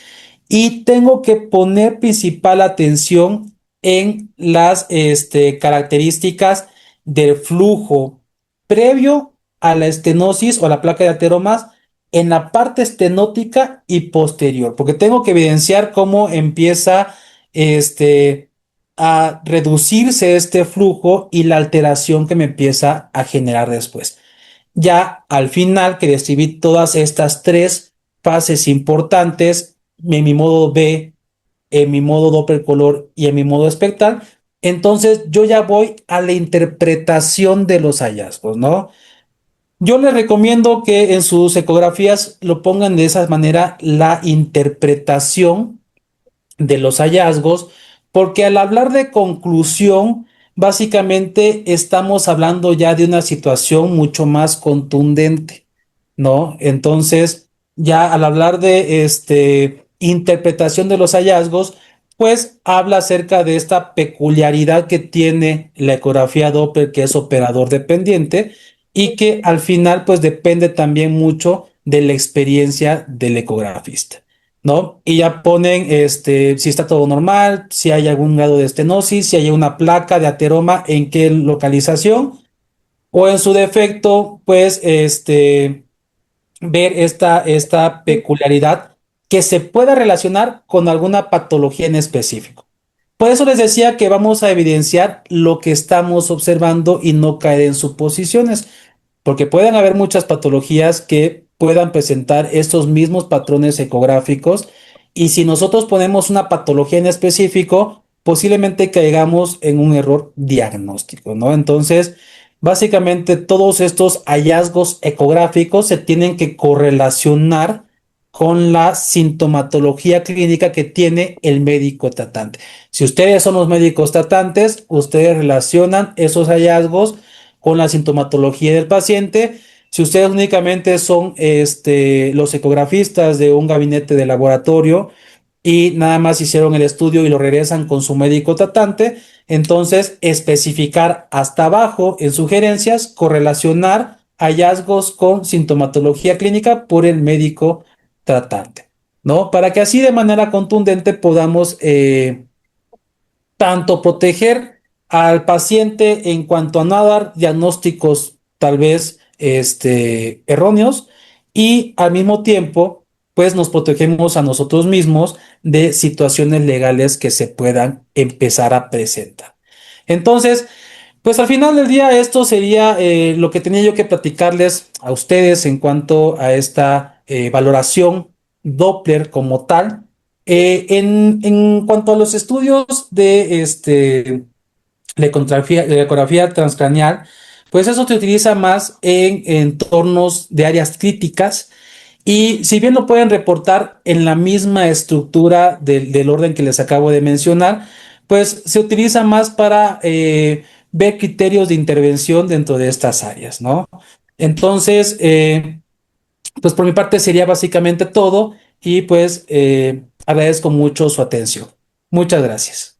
y tengo que poner principal atención en las características del flujo previo a la estenosis o la placa de ateromas en la parte estenótica y posterior, porque tengo que evidenciar cómo empieza este a reducirse este flujo y la alteración que me empieza a generar después. Ya al final que describí todas estas tres fases importantes en mi modo B, en mi modo Doppler color y en mi modo espectral, entonces yo ya voy a la interpretación de los hallazgos, ¿no? Yo les recomiendo que en sus ecografías lo pongan de esa manera, la interpretación de los hallazgos, porque al hablar de conclusión, básicamente estamos hablando ya de una situación mucho más contundente, ¿no? Entonces, ya al hablar de interpretación de los hallazgos, pues habla acerca de esta peculiaridad que tiene la ecografía Doppler, que es operador dependiente y que al final pues depende también mucho de la experiencia del ecografista. ¿No? Y ya ponen si está todo normal, si hay algún grado de estenosis, si hay una placa de ateroma, en qué localización, o en su defecto, pues ver esta peculiaridad que se pueda relacionar con alguna patología en específico. Por eso les decía que vamos a evidenciar lo que estamos observando y no caer en suposiciones, porque pueden haber muchas patologías que puedan presentar estos mismos patrones ecográficos y si nosotros ponemos una patología en específico, posiblemente caigamos en un error diagnóstico, ¿no? Entonces, básicamente todos estos hallazgos ecográficos se tienen que correlacionar con la sintomatología clínica que tiene el médico tratante. Si ustedes son los médicos tratantes, ustedes relacionan esos hallazgos con la sintomatología del paciente. Si ustedes únicamente son los ecografistas de un gabinete de laboratorio y nada más hicieron el estudio y lo regresan con su médico tratante, entonces especificar hasta abajo en sugerencias, correlacionar hallazgos con sintomatología clínica por el médico tratante, ¿no? Para que así de manera contundente podamos tanto proteger al paciente en cuanto a no dar diagnósticos tal vez erróneos y al mismo tiempo pues nos protegemos a nosotros mismos de situaciones legales que se puedan empezar a presentar. Entonces, pues al final del día esto sería lo que tenía yo que platicarles a ustedes en cuanto a esta valoración Doppler como tal. En cuanto a los estudios de la ecografía transcranial, pues eso se utiliza más en entornos de áreas críticas y si bien lo pueden reportar en la misma estructura del orden que les acabo de mencionar, pues se utiliza más para ver criterios de intervención dentro de estas áreas, ¿no? Entonces, pues por mi parte sería básicamente todo y pues agradezco mucho su atención. Muchas gracias.